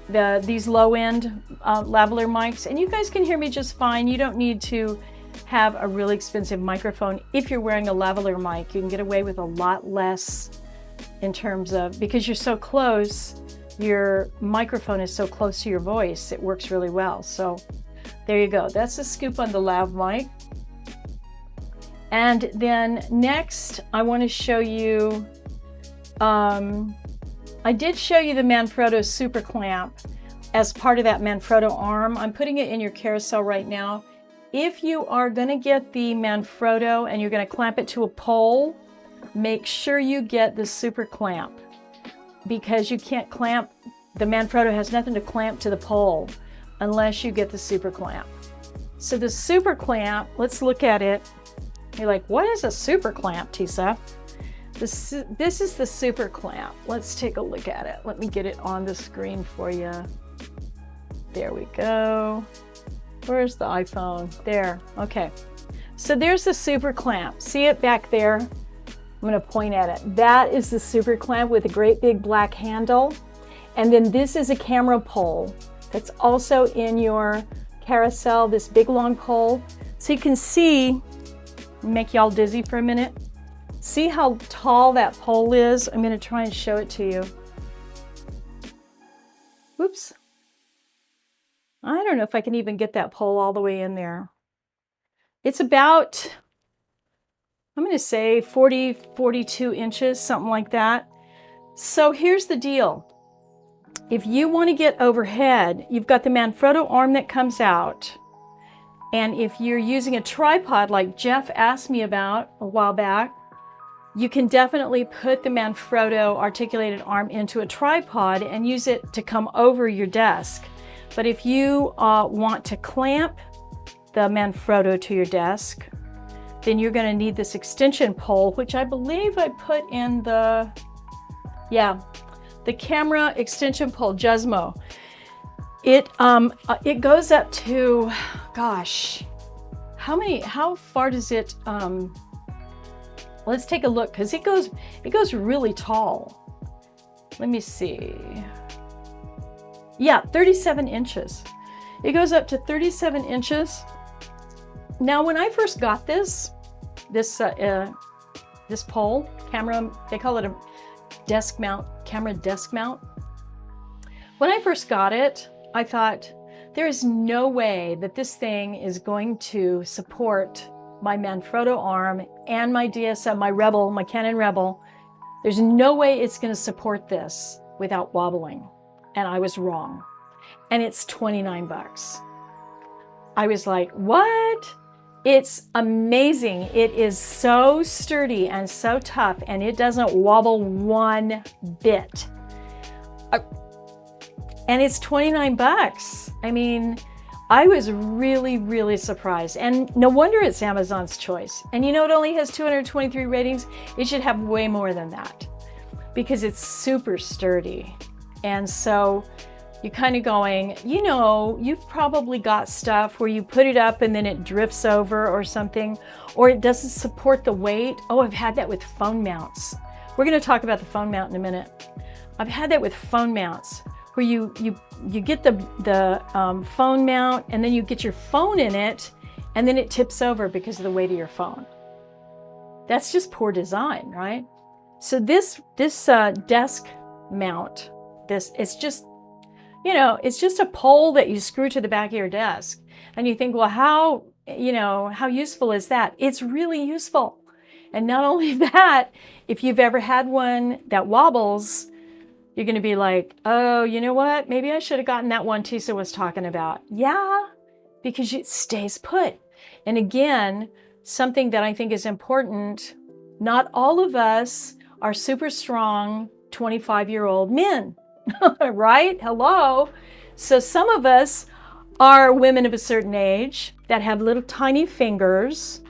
These low-end lavalier mics, and you guys can hear me just fine. You don't need to have a really expensive microphone. If you're wearing a lavalier mic, you can get away with a lot less in terms of, because you're so close, your microphone is so close to your voice, it works really well. So there you go. That's the scoop on the lav mic. And then next, I want to show you, I did show you the Manfrotto super clamp as part of that Manfrotto arm. I'm putting it in your carousel right now. If you are going to get the Manfrotto and you're going to clamp it to a pole, make sure you get the super clamp, because you can't clamp, the Manfrotto has nothing to clamp to the pole unless you get the super clamp. So the super clamp, let's look at it. You're like, what is a super clamp, Tisa? This is the super clamp. Let's take a look at it. Let me get it on the screen for you. There we go. Where's the iPhone? There. Okay. So there's the super clamp. See it back there? I'm going to point at it. That is the super clamp with a great big black handle. And then this is a camera pole that's also in your carousel, this big long pole. So you can see, make y'all dizzy for a minute. See how tall that pole is? I'm going to try and show it to you. Whoops. I don't know if I can even get that pole all the way in there. It's about, I'm going to say 40, 42 inches, something like that. So here's the deal. If you want to get overhead, you've got the Manfrotto arm that comes out. And if you're using a tripod like Jeff asked me about a while back, you can definitely put the Manfrotto articulated arm into a tripod and use it to come over your desk. But if you want to clamp the Manfrotto to your desk, then you're going to need this extension pole, which I believe I put in the, the camera extension pole, Gizmo. It goes up to, gosh, how far does it, let's take a look, because it goes really tall. Let me see. Yeah, 37 inches. It goes up to 37 inches. Now, when I first got this pole, camera, they call it a desk mount, camera desk mount. When I first got it, I thought, there is no way that this thing is going to support my Manfrotto arm and my DSM, my Rebel, my Canon Rebel. There's no way it's going to support this without wobbling. And I was wrong. And it's 29 bucks. I was like, what? It's amazing. It is so sturdy and so tough, and it doesn't wobble one bit. And it's 29 bucks. I mean, I was really, really surprised. And no wonder it's Amazon's choice. And you know, it only has 223 ratings. It should have way more than that because it's super sturdy. And so you're kind of going, you know, you've probably got stuff where you put it up and then it drifts over or something, or it doesn't support the weight. Oh, I've had that with phone mounts. We're going to talk about the phone mount in a minute. I've had that with phone mounts where you get the phone mount and then you get your phone in it and then it tips over because of the weight of your phone. That's just poor design, right? So this desk mount, it's just, you know, it's just a pole that you screw to the back of your desk. And you think, well, how useful is that? It's really useful. And not only that, if you've ever had one that wobbles, you're going to be like, oh, you know what? Maybe I should have gotten that one Tisa was talking about. Yeah, because it stays put. And again, something that I think is important, not all of us are super strong 25-year-old men. Right? Hello. So some of us are women of a certain age that have little tiny fingers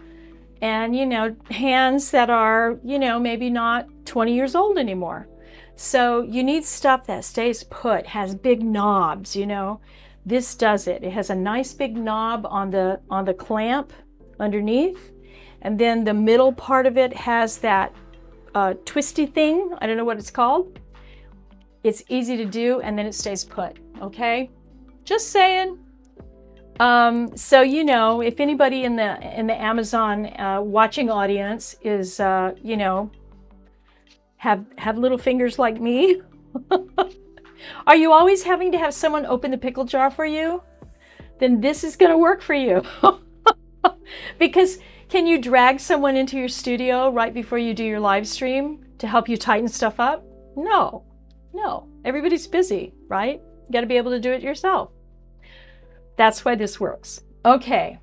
and, you know, hands that are, you know, maybe not 20 years old anymore. So you need stuff that stays put, has big knobs, you know. This does it. It has a nice big knob on the clamp underneath. And then the middle part of it has that twisty thing. I don't know what it's called. It's easy to do, and then it stays put, okay? Just saying. So, you know, if anybody in the Amazon watching audience is, you know, have little fingers like me, are you always having to have someone open the pickle jar for you? Then this is going to work for you. Because can you drag someone into your studio right before you do your live stream to help you tighten stuff up? No. No, everybody's busy, right? You got to be able to do it yourself. That's why this works. Okay.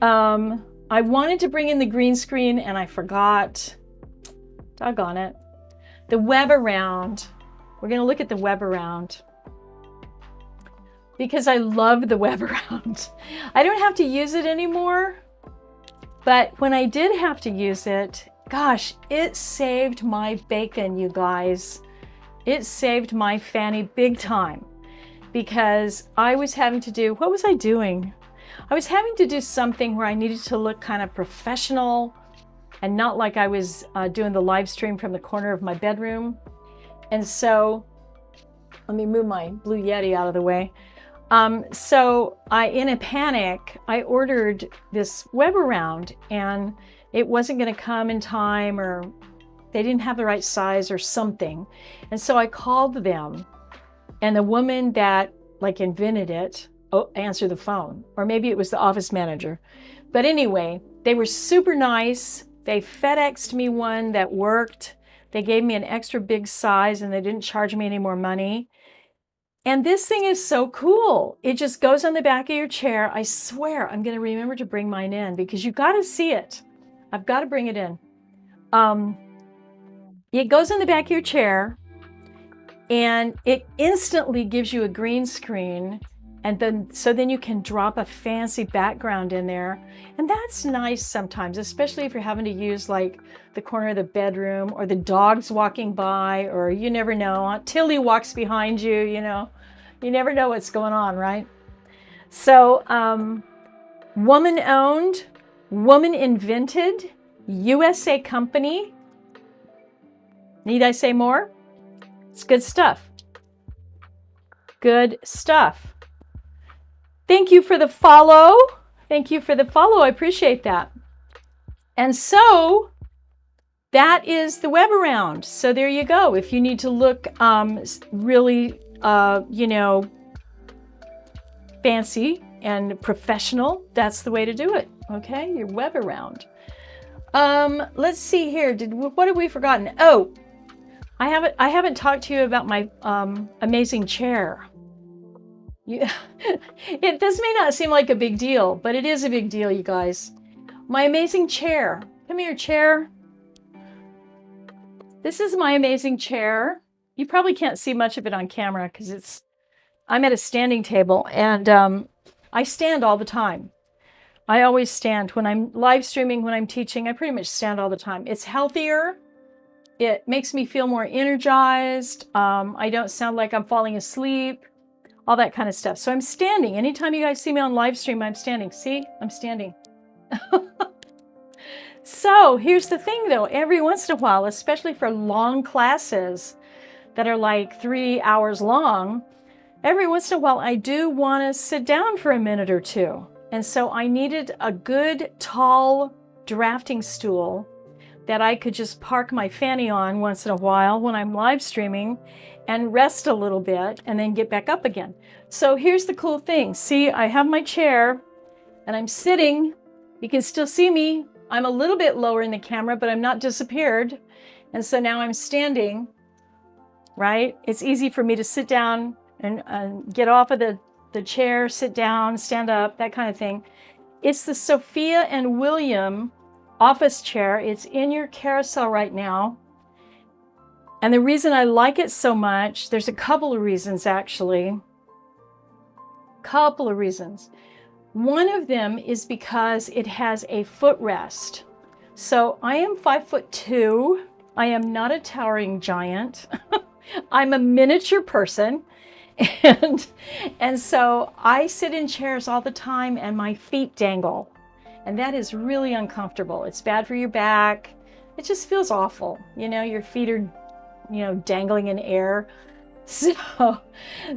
I wanted to bring in the green screen and I forgot. Doggone it. The web around. We're going to look at the web around because I love the web around. I don't have to use it anymore, but when I did have to use it, gosh, it saved my bacon, you guys. It saved my fanny big time because I was having to do, what was I doing? I was having to do something where I needed to look kind of professional and not like I was doing the live stream from the corner of my bedroom. And so, let me move my blue Yeti out of the way. So in a panic, I ordered this web around and it wasn't going to come in time, or they didn't have the right size or something. And so I called them, and the woman that like invented it answered the phone, or maybe it was the office manager. But anyway, they were super nice. They FedExed me one that worked. They gave me an extra big size and they didn't charge me any more money. And this thing is so cool. It just goes on the back of your chair. I swear I'm going to remember to bring mine in because you got to see it. I've got to bring it in. It goes on the back of your chair and it instantly gives you a green screen. And then you can drop a fancy background in there. And that's nice sometimes, especially if you're having to use like the corner of the bedroom, or the dog's walking by, or you never know, Aunt Tilly walks behind you, you know. You never know what's going on, right? So, woman-owned, woman-invented, USA company. Need I say more? It's good stuff. Good stuff. Thank you for the follow. Thank you for the follow. I appreciate that. And so that is the web around. So there you go. If you need to look really, you know, fancy and professional, that's the way to do it. Okay, your web around. Let's see here. What have we forgotten? Oh, I haven't talked to you about my amazing chair. This may not seem like a big deal, but it is a big deal, you guys. My amazing chair. Come here, chair. This is my amazing chair. You probably can't see much of it on camera because I'm at a standing table, and I stand all the time. I always stand. When I'm live streaming, when I'm teaching, I pretty much stand all the time. It's healthier. It makes me feel more energized. I don't sound like I'm falling asleep. All that kind of stuff. So I'm standing. Anytime you guys see me on live stream, I'm standing. See? I'm standing. So here's the thing though. Every once in a while, especially for long classes that are like 3 hours long, every once in a while I do want to sit down for a minute or two. And so I needed a good, tall drafting stool that I could just park my fanny on once in a while when I'm live streaming and rest a little bit and then get back up again. So here's the cool thing. See, I have my chair and I'm sitting. You can still see me. I'm a little bit lower in the camera, but I'm not disappeared. And so now I'm standing, right? It's easy for me to sit down and get off of the chair, sit down, stand up, that kind of thing. It's the Sophia and William office chair. It's in your carousel right now. And the reason I like it so much, there's a couple of reasons actually. Couple of reasons. One of them is because it has a footrest. So I am 5'2". I am not a towering giant. I'm a miniature person. And so I sit in chairs all the time and my feet dangle. And that is really uncomfortable. It's bad for your back. It just feels awful. You know, your feet are, you know, dangling in air.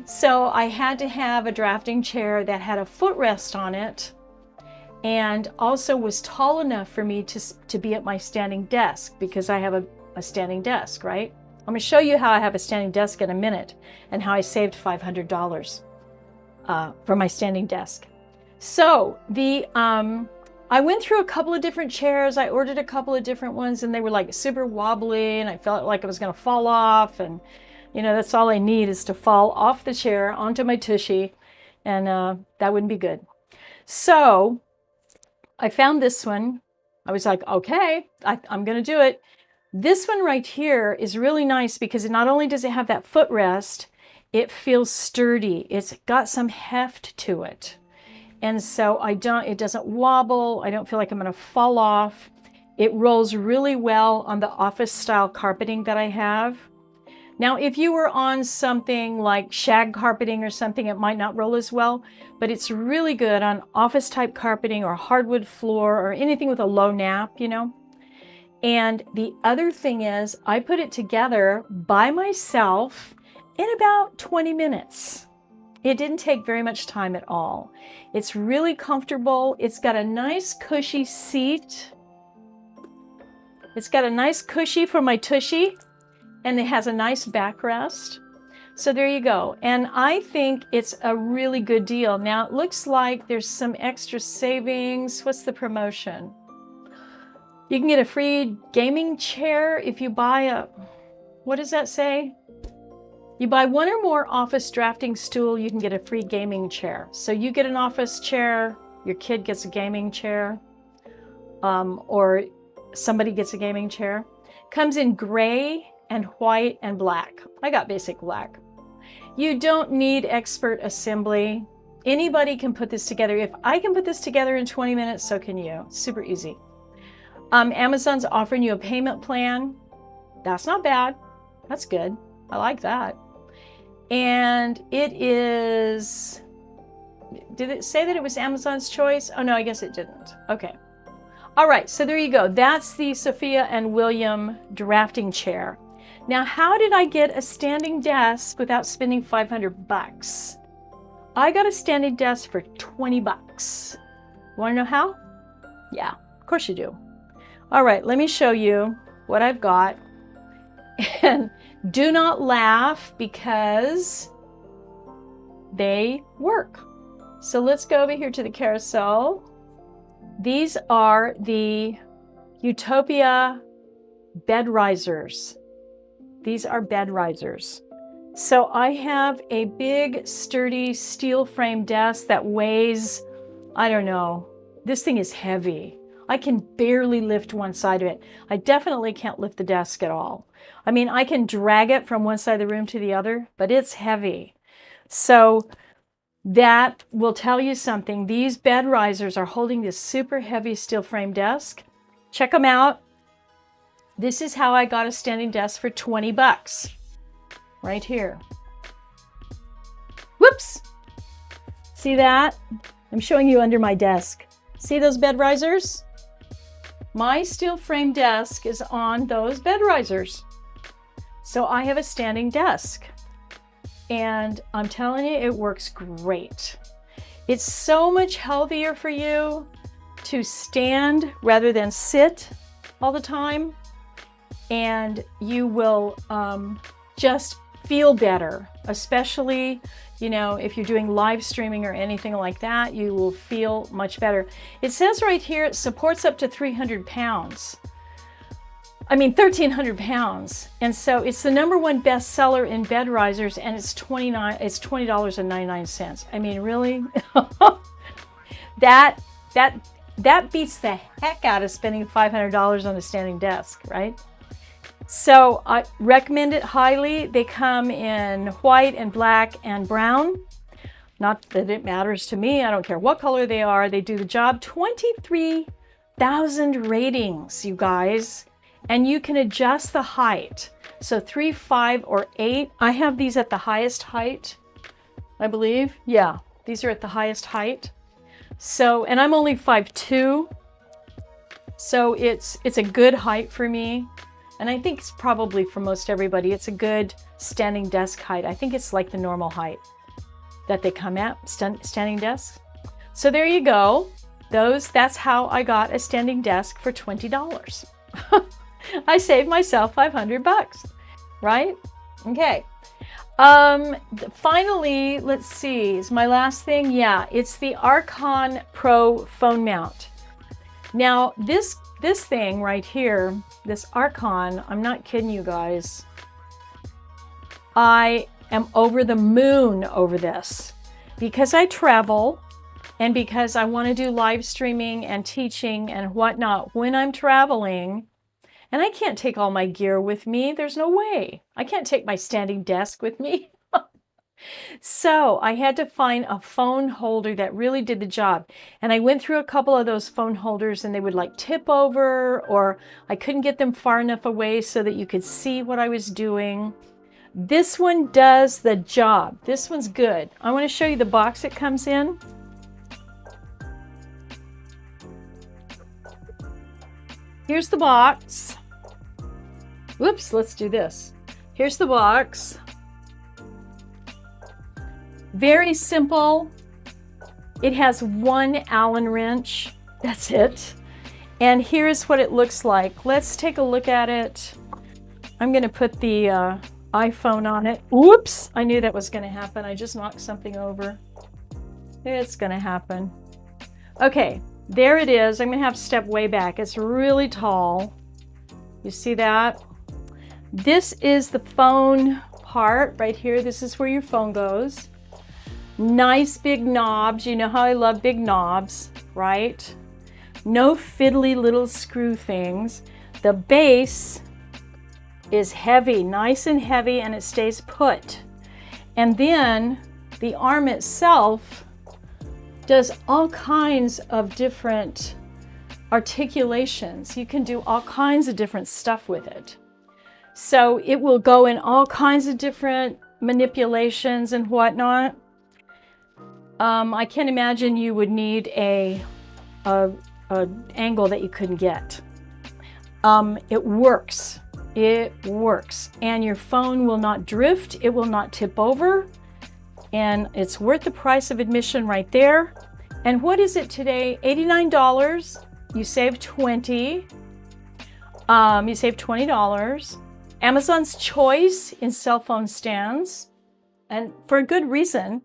So I had to have a drafting chair that had a footrest on it and also was tall enough for me to be at my standing desk, because I have a standing desk, right? I'm going to show you how I have a standing desk in a minute and how I saved $500 for my standing desk. So I went through a couple of different chairs. I ordered a couple of different ones and they were like super wobbly and I felt like I was going to fall off. And you know, that's all I need is to fall off the chair onto my tushy, and that wouldn't be good. So I found this one. I was like, okay, I'm going to do it. This one right here is really nice because not only does it have that footrest, it feels sturdy. It's got some heft to it. And so it doesn't wobble. I don't feel like I'm going to fall off. It rolls really well on the office style carpeting that I have. Now, if you were on something like shag carpeting or something, it might not roll as well, but it's really good on office type carpeting or hardwood floor or anything with a low nap, you know. And the other thing is I put it together by myself in about 20 minutes. It didn't take very much time at all. It's really comfortable. It's got a nice cushy seat. It's got a nice cushy for my tushy, and it has a nice backrest. So there you go. And I think it's a really good deal. Now it looks like there's some extra savings. What's the promotion? You can get a free gaming chair if you buy a, what does that say? You buy one or more office drafting stool, you can get a free gaming chair. So you get an office chair, your kid gets a gaming chair, or somebody gets a gaming chair. Comes in gray and white and black. I got basic black. You don't need expert assembly. Anybody can put this together. If I can put this together in 20 minutes, so can you. Super easy. Amazon's offering you a payment plan. That's not bad. That's good. I like that. And it is, did it say that it was Amazon's choice? Oh no, I guess it didn't. Okay. All right, so there you go. That's the Sophia and William drafting chair. Now, how did I get a standing desk without spending 500 bucks? I got a standing desk for 20 bucks. Want to know how? Yeah, of course you do. All right, let me show you what I've got. And do not laugh because they work. So let's go over here to the carousel. These are the Utopia bed risers. These are bed risers. So I have a big, sturdy steel frame desk that weighs, I don't know, this thing is heavy. I can barely lift one side of it. I definitely can't lift the desk at all. I mean, I can drag it from one side of the room to the other, but it's heavy. So that will tell you something. These bed risers are holding this super heavy steel frame desk. Check them out. This is how I got a standing desk for 20 bucks. Right here. Whoops! See that? I'm showing you under my desk. See those bed risers? My steel frame desk is on those bed risers. So I have a standing desk. And I'm telling you, it works great. It's so much healthier for you to stand rather than sit all the time. And you will just feel better, especially, you know, if you're doing live streaming or anything like that, you will feel much better. It says right here, it supports up to 300 pounds. I mean, 1,300 pounds. And so it's the #1 bestseller in bed risers, and it's $20.99. I mean, really? that beats the heck out of spending $500 on a standing desk, right? So I recommend it highly. They come in white and black and brown. Not that it matters to me. I don't care what color they are. They do the job. 23,000 ratings, you guys. And you can adjust the height. So 3, 5, or 8. I have these at the highest height, I believe. Yeah, these are at the highest height. So, and I'm only 5'2". So it's a good height for me. And I think it's probably for most everybody, it's a good standing desk height. I think it's like the normal height that they come at, standing desks. So there you go. That's how I got a standing desk for $20. I saved myself 500 bucks, right? Okay. Finally, let's see, is my last thing? Yeah, it's the Archon Pro phone mount. Now, this thing right here, this Archon, I'm not kidding you guys. I am over the moon over this because I travel and because I want to do live streaming and teaching and whatnot when I'm traveling. And I can't take all my gear with me. There's no way. I can't take my standing desk with me. So I had to find a phone holder that really did the job. And I went through a couple of those phone holders and they would like tip over, or I couldn't get them far enough away so that you could see what I was doing. This one does the job. This one's good. I want to show you the box it comes in. Here's the box. Whoops, let's do this. Here's the box. Very simple. It has one Allen wrench. That's it. And here's what it looks like. Let's take a look at it. I'm going to put the iPhone on it. Whoops, I knew that was going to happen. I just knocked something over. It's going to happen. Okay, there it is. I'm going to have to step way back. It's really tall. You see that? This is the phone part right here. This is where your phone goes. Nice big knobs. You know how I love big knobs, right? No fiddly little screw things. The base is heavy, nice and heavy, and it stays put. And then the arm itself does all kinds of different articulations. You can do all kinds of different stuff with it. So it will go in all kinds of different manipulations and whatnot. I can't imagine you would need a angle that you couldn't get. It works. It works. And your phone will not drift. It will not tip over. And it's worth the price of admission right there. And what is it today? $89. You save $20. You save $20. Amazon's choice in cell phone stands, and for a good reason.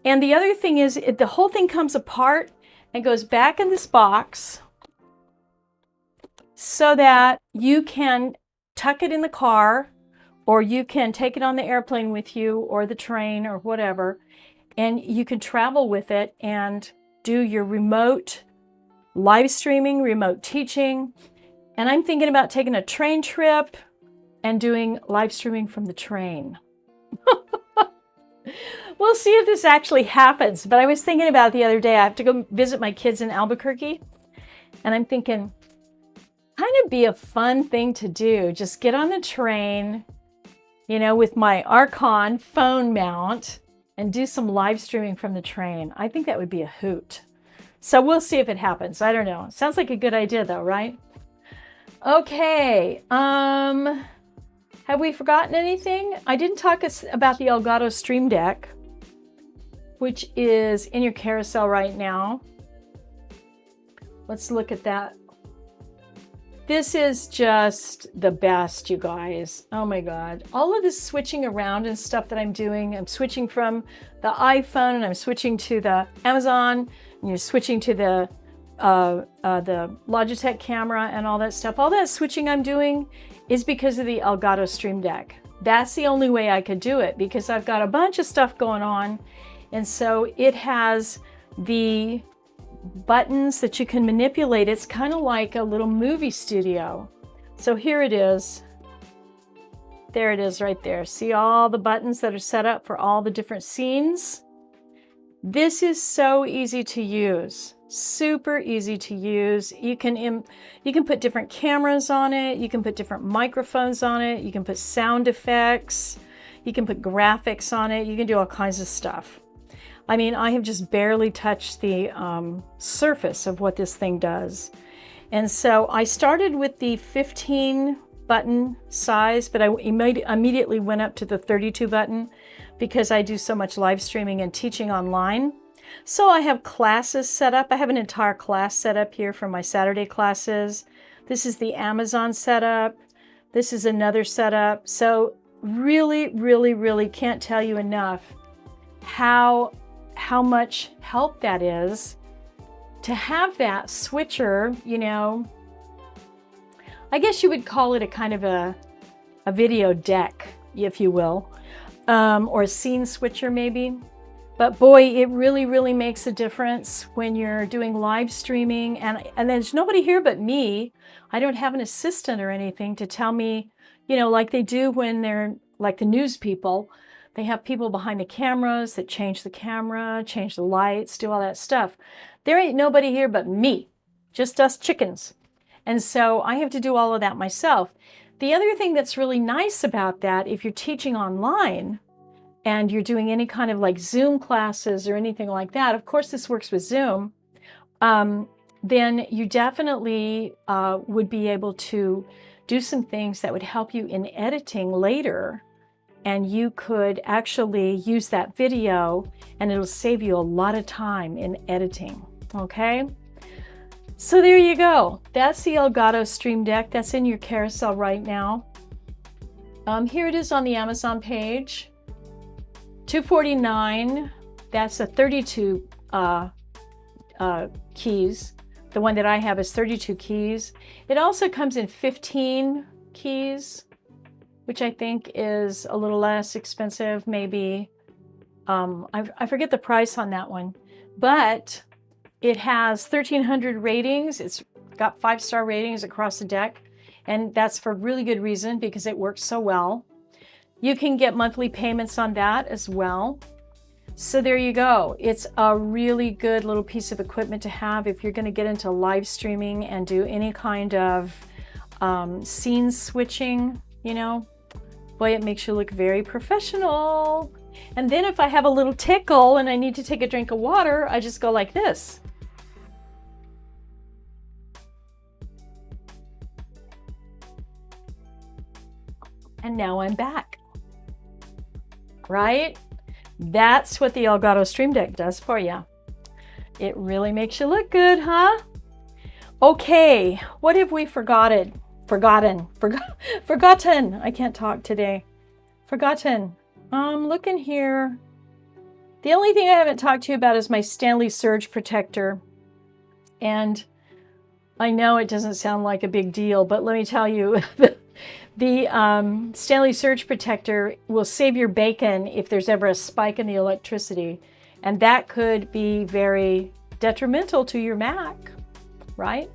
And the other thing is, the whole thing comes apart and goes back in this box so that you can tuck it in the car, or you can take it on the airplane with you, or the train, or whatever, and you can travel with it and do your remote live streaming, remote teaching. And I'm thinking about taking a train trip and doing live streaming from the train. We'll see if this actually happens. But I was thinking about it the other day. I have to go visit my kids in Albuquerque. And I'm thinking, kind of be a fun thing to do. Just get on the train, you know, with my Archon phone mount and do some live streaming from the train. I think that would be a hoot. So we'll see if it happens. I don't know. Sounds like a good idea though, right? Okay. Have we forgotten anything? I didn't talk about the Elgato Stream Deck, which is in your carousel right now. Let's look at that. This is just the best, you guys. Oh my God. All of this switching around and stuff that I'm doing, I'm switching from the iPhone and I'm switching to the Amazon, and you're switching to the Logitech camera and all that stuff. All that switching I'm doing is because of the Elgato Stream Deck. That's the only way I could do it, because I've got a bunch of stuff going on. And so it has the buttons that you can manipulate. It's kind of like a little movie studio. So here it is. There it is right there. See all the buttons that are set up for all the different scenes? This is so easy to use. Super easy to use. You can put different cameras on it. You can put different microphones on it. You can put sound effects. You can put graphics on it. You can do all kinds of stuff. I mean, I have just barely touched the surface of what this thing does. And so I started with the 15 button size, but I immediately went up to the 32 button because I do so much live streaming and teaching online. So I have classes set up. I have an entire class set up here for my Saturday classes. This is the Amazon setup. This is another setup. So really, really, really can't tell you enough how much help that is to have that switcher, you know. I guess you would call it a kind of a video deck, if you will, or a scene switcher maybe. But boy, it really, really makes a difference when you're doing live streaming. And there's nobody here but me. I don't have an assistant or anything to tell me, you know, like they do when they're like the news people. They have people behind the cameras that change the camera, change the lights, do all that stuff. There ain't nobody here but me, just us chickens. And so I have to do all of that myself. the other thing that's really nice about that, if you're teaching online and you're doing any kind of like Zoom classes or anything like that, of course this works with Zoom, then you definitely would be able to do some things that would help you in editing later. And you could actually use that video and it'll save you a lot of time in editing, okay? So there you go. That's the Elgato Stream Deck. That's in your carousel right now. Here it is on the Amazon page. $249. That's a 32 keys. The one that I have is 32 keys. It also comes in 15 keys, which I think is a little less expensive, maybe. I forget the price on that one, but it has 1,300 ratings. It's got 5-star ratings across the deck, and that's for really good reason because it works so well. You can get monthly payments on that as well. So there you go. It's a really good little piece of equipment to have if you're going to get into live streaming and do any kind of scene switching, you know. Boy, it makes you look very professional. And then if I have a little tickle and I need to take a drink of water, I just go like this. And now I'm back. Right? That's what the Elgato Stream Deck does for you. It really makes you look good, huh? Okay, what have we forgotten? Forgotten. I can't talk today. Forgotten. I'm looking here. The only thing I haven't talked to you about is my Stanley surge protector. And I know it doesn't sound like a big deal, but let me tell you, the Stanley surge protector will save your bacon if there's ever a spike in the electricity. And that could be very detrimental to your Mac, right?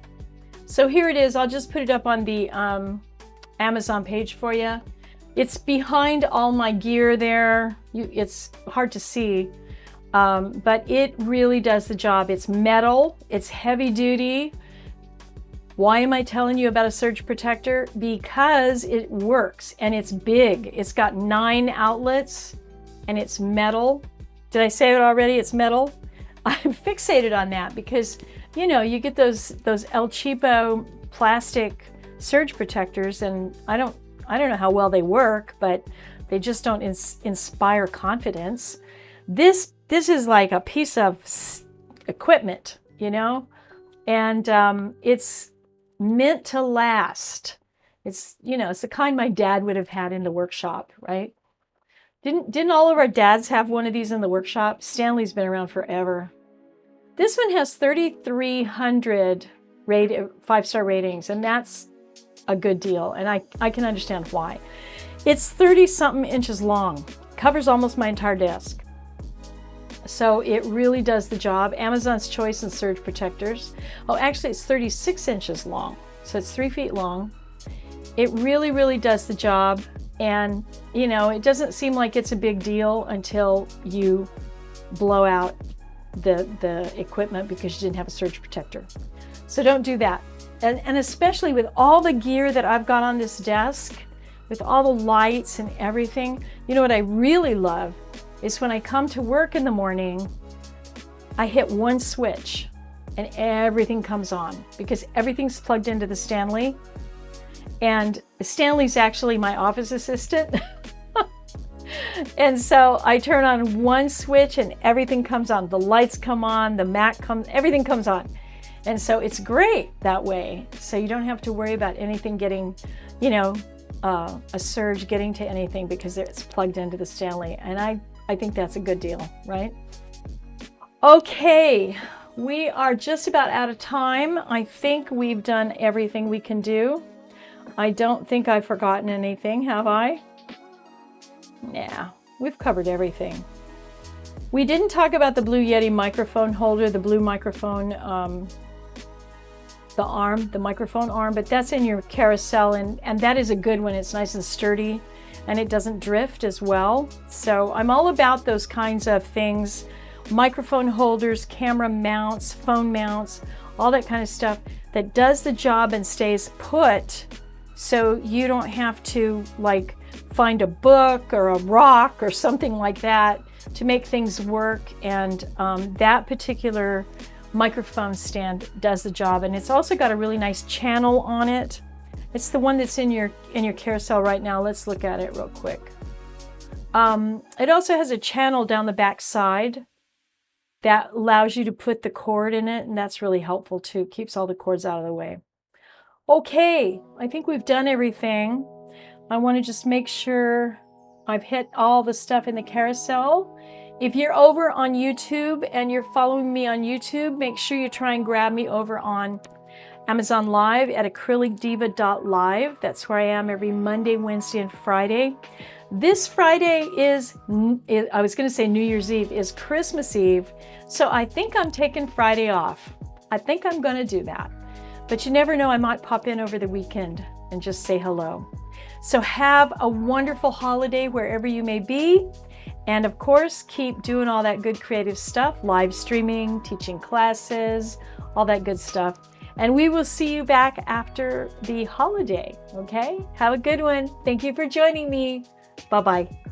So here it is. I'll just put it up on the Amazon page for you. It's behind all my gear there. It's hard to see, but it really does the job. It's metal. It's heavy duty. Why am I telling you about a surge protector? Because it works and it's big. It's got 9 outlets and it's metal. Did I say it already? It's metal. I'm fixated on that because, you know, you get those El Cheapo plastic surge protectors, and I don't know how well they work, but they just don't inspire confidence. This is like a piece of equipment, you know, and it's meant to last. It's, you know, it's the kind my dad would have had in the workshop, right? Didn't all of our dads have one of these in the workshop? Stanley's been around forever. This one has 3,300 5-star ratings, and that's a good deal, and I can understand why. It's 30-something inches long, covers almost my entire desk. So it really does the job. Amazon's choice in surge protectors. Oh, actually it's 36 inches long, so it's 3 feet long. It really, really does the job, and you know, it doesn't seem like it's a big deal until you blow out the equipment because you didn't have a surge protector. So don't do that. And especially with all the gear that I've got on this desk, with all the lights and everything, you know what I really love is when I come to work in the morning, I hit one switch and everything comes on because everything's plugged into the Stanley. And Stanley's actually my office assistant. And so I turn on one switch and everything comes on. The lights come on, the Mac comes, everything comes on. And so it's great that way. So you don't have to worry about anything getting, you know, a surge getting to anything because it's plugged into the Stanley. And I think that's a good deal, right? Okay, we are just about out of time. I think we've done everything we can do. I don't think I've forgotten anything, have I? Yeah, we've covered everything. We didn't talk about the blue Yeti microphone holder, the blue microphone, the arm, the microphone arm, but that's in your carousel, and that is a good one. It's nice and sturdy, and it doesn't drift as well. So I'm all about those kinds of things, microphone holders, camera mounts, phone mounts, all that kind of stuff that does the job and stays put so you don't have to like find a book or a rock or something like that to make things work. And that particular microphone stand does the job, and it's also got a really nice channel on it. It's the one that's in your carousel right now. Let's look at it real quick. It also has a channel down the back side that allows you to put the cord in it, and that's really helpful too. Keeps all the cords out of the way. Okay, I think we've done everything. I want to just make sure I've hit all the stuff in the carousel. If you're over on YouTube and you're following me on YouTube, make sure you try and grab me over on Amazon Live at acrylicdiva.live. That's where I am every Monday, Wednesday, and Friday. This Friday is, I was going to say New Year's Eve, is Christmas Eve. So I think I'm taking Friday off. I think I'm going to do that. But you never know, I might pop in over the weekend and just say hello. So have a wonderful holiday wherever you may be. And of course, keep doing all that good creative stuff, live streaming, teaching classes, all that good stuff. And we will see you back after the holiday, okay? Have a good one. Thank you for joining me. Bye-bye.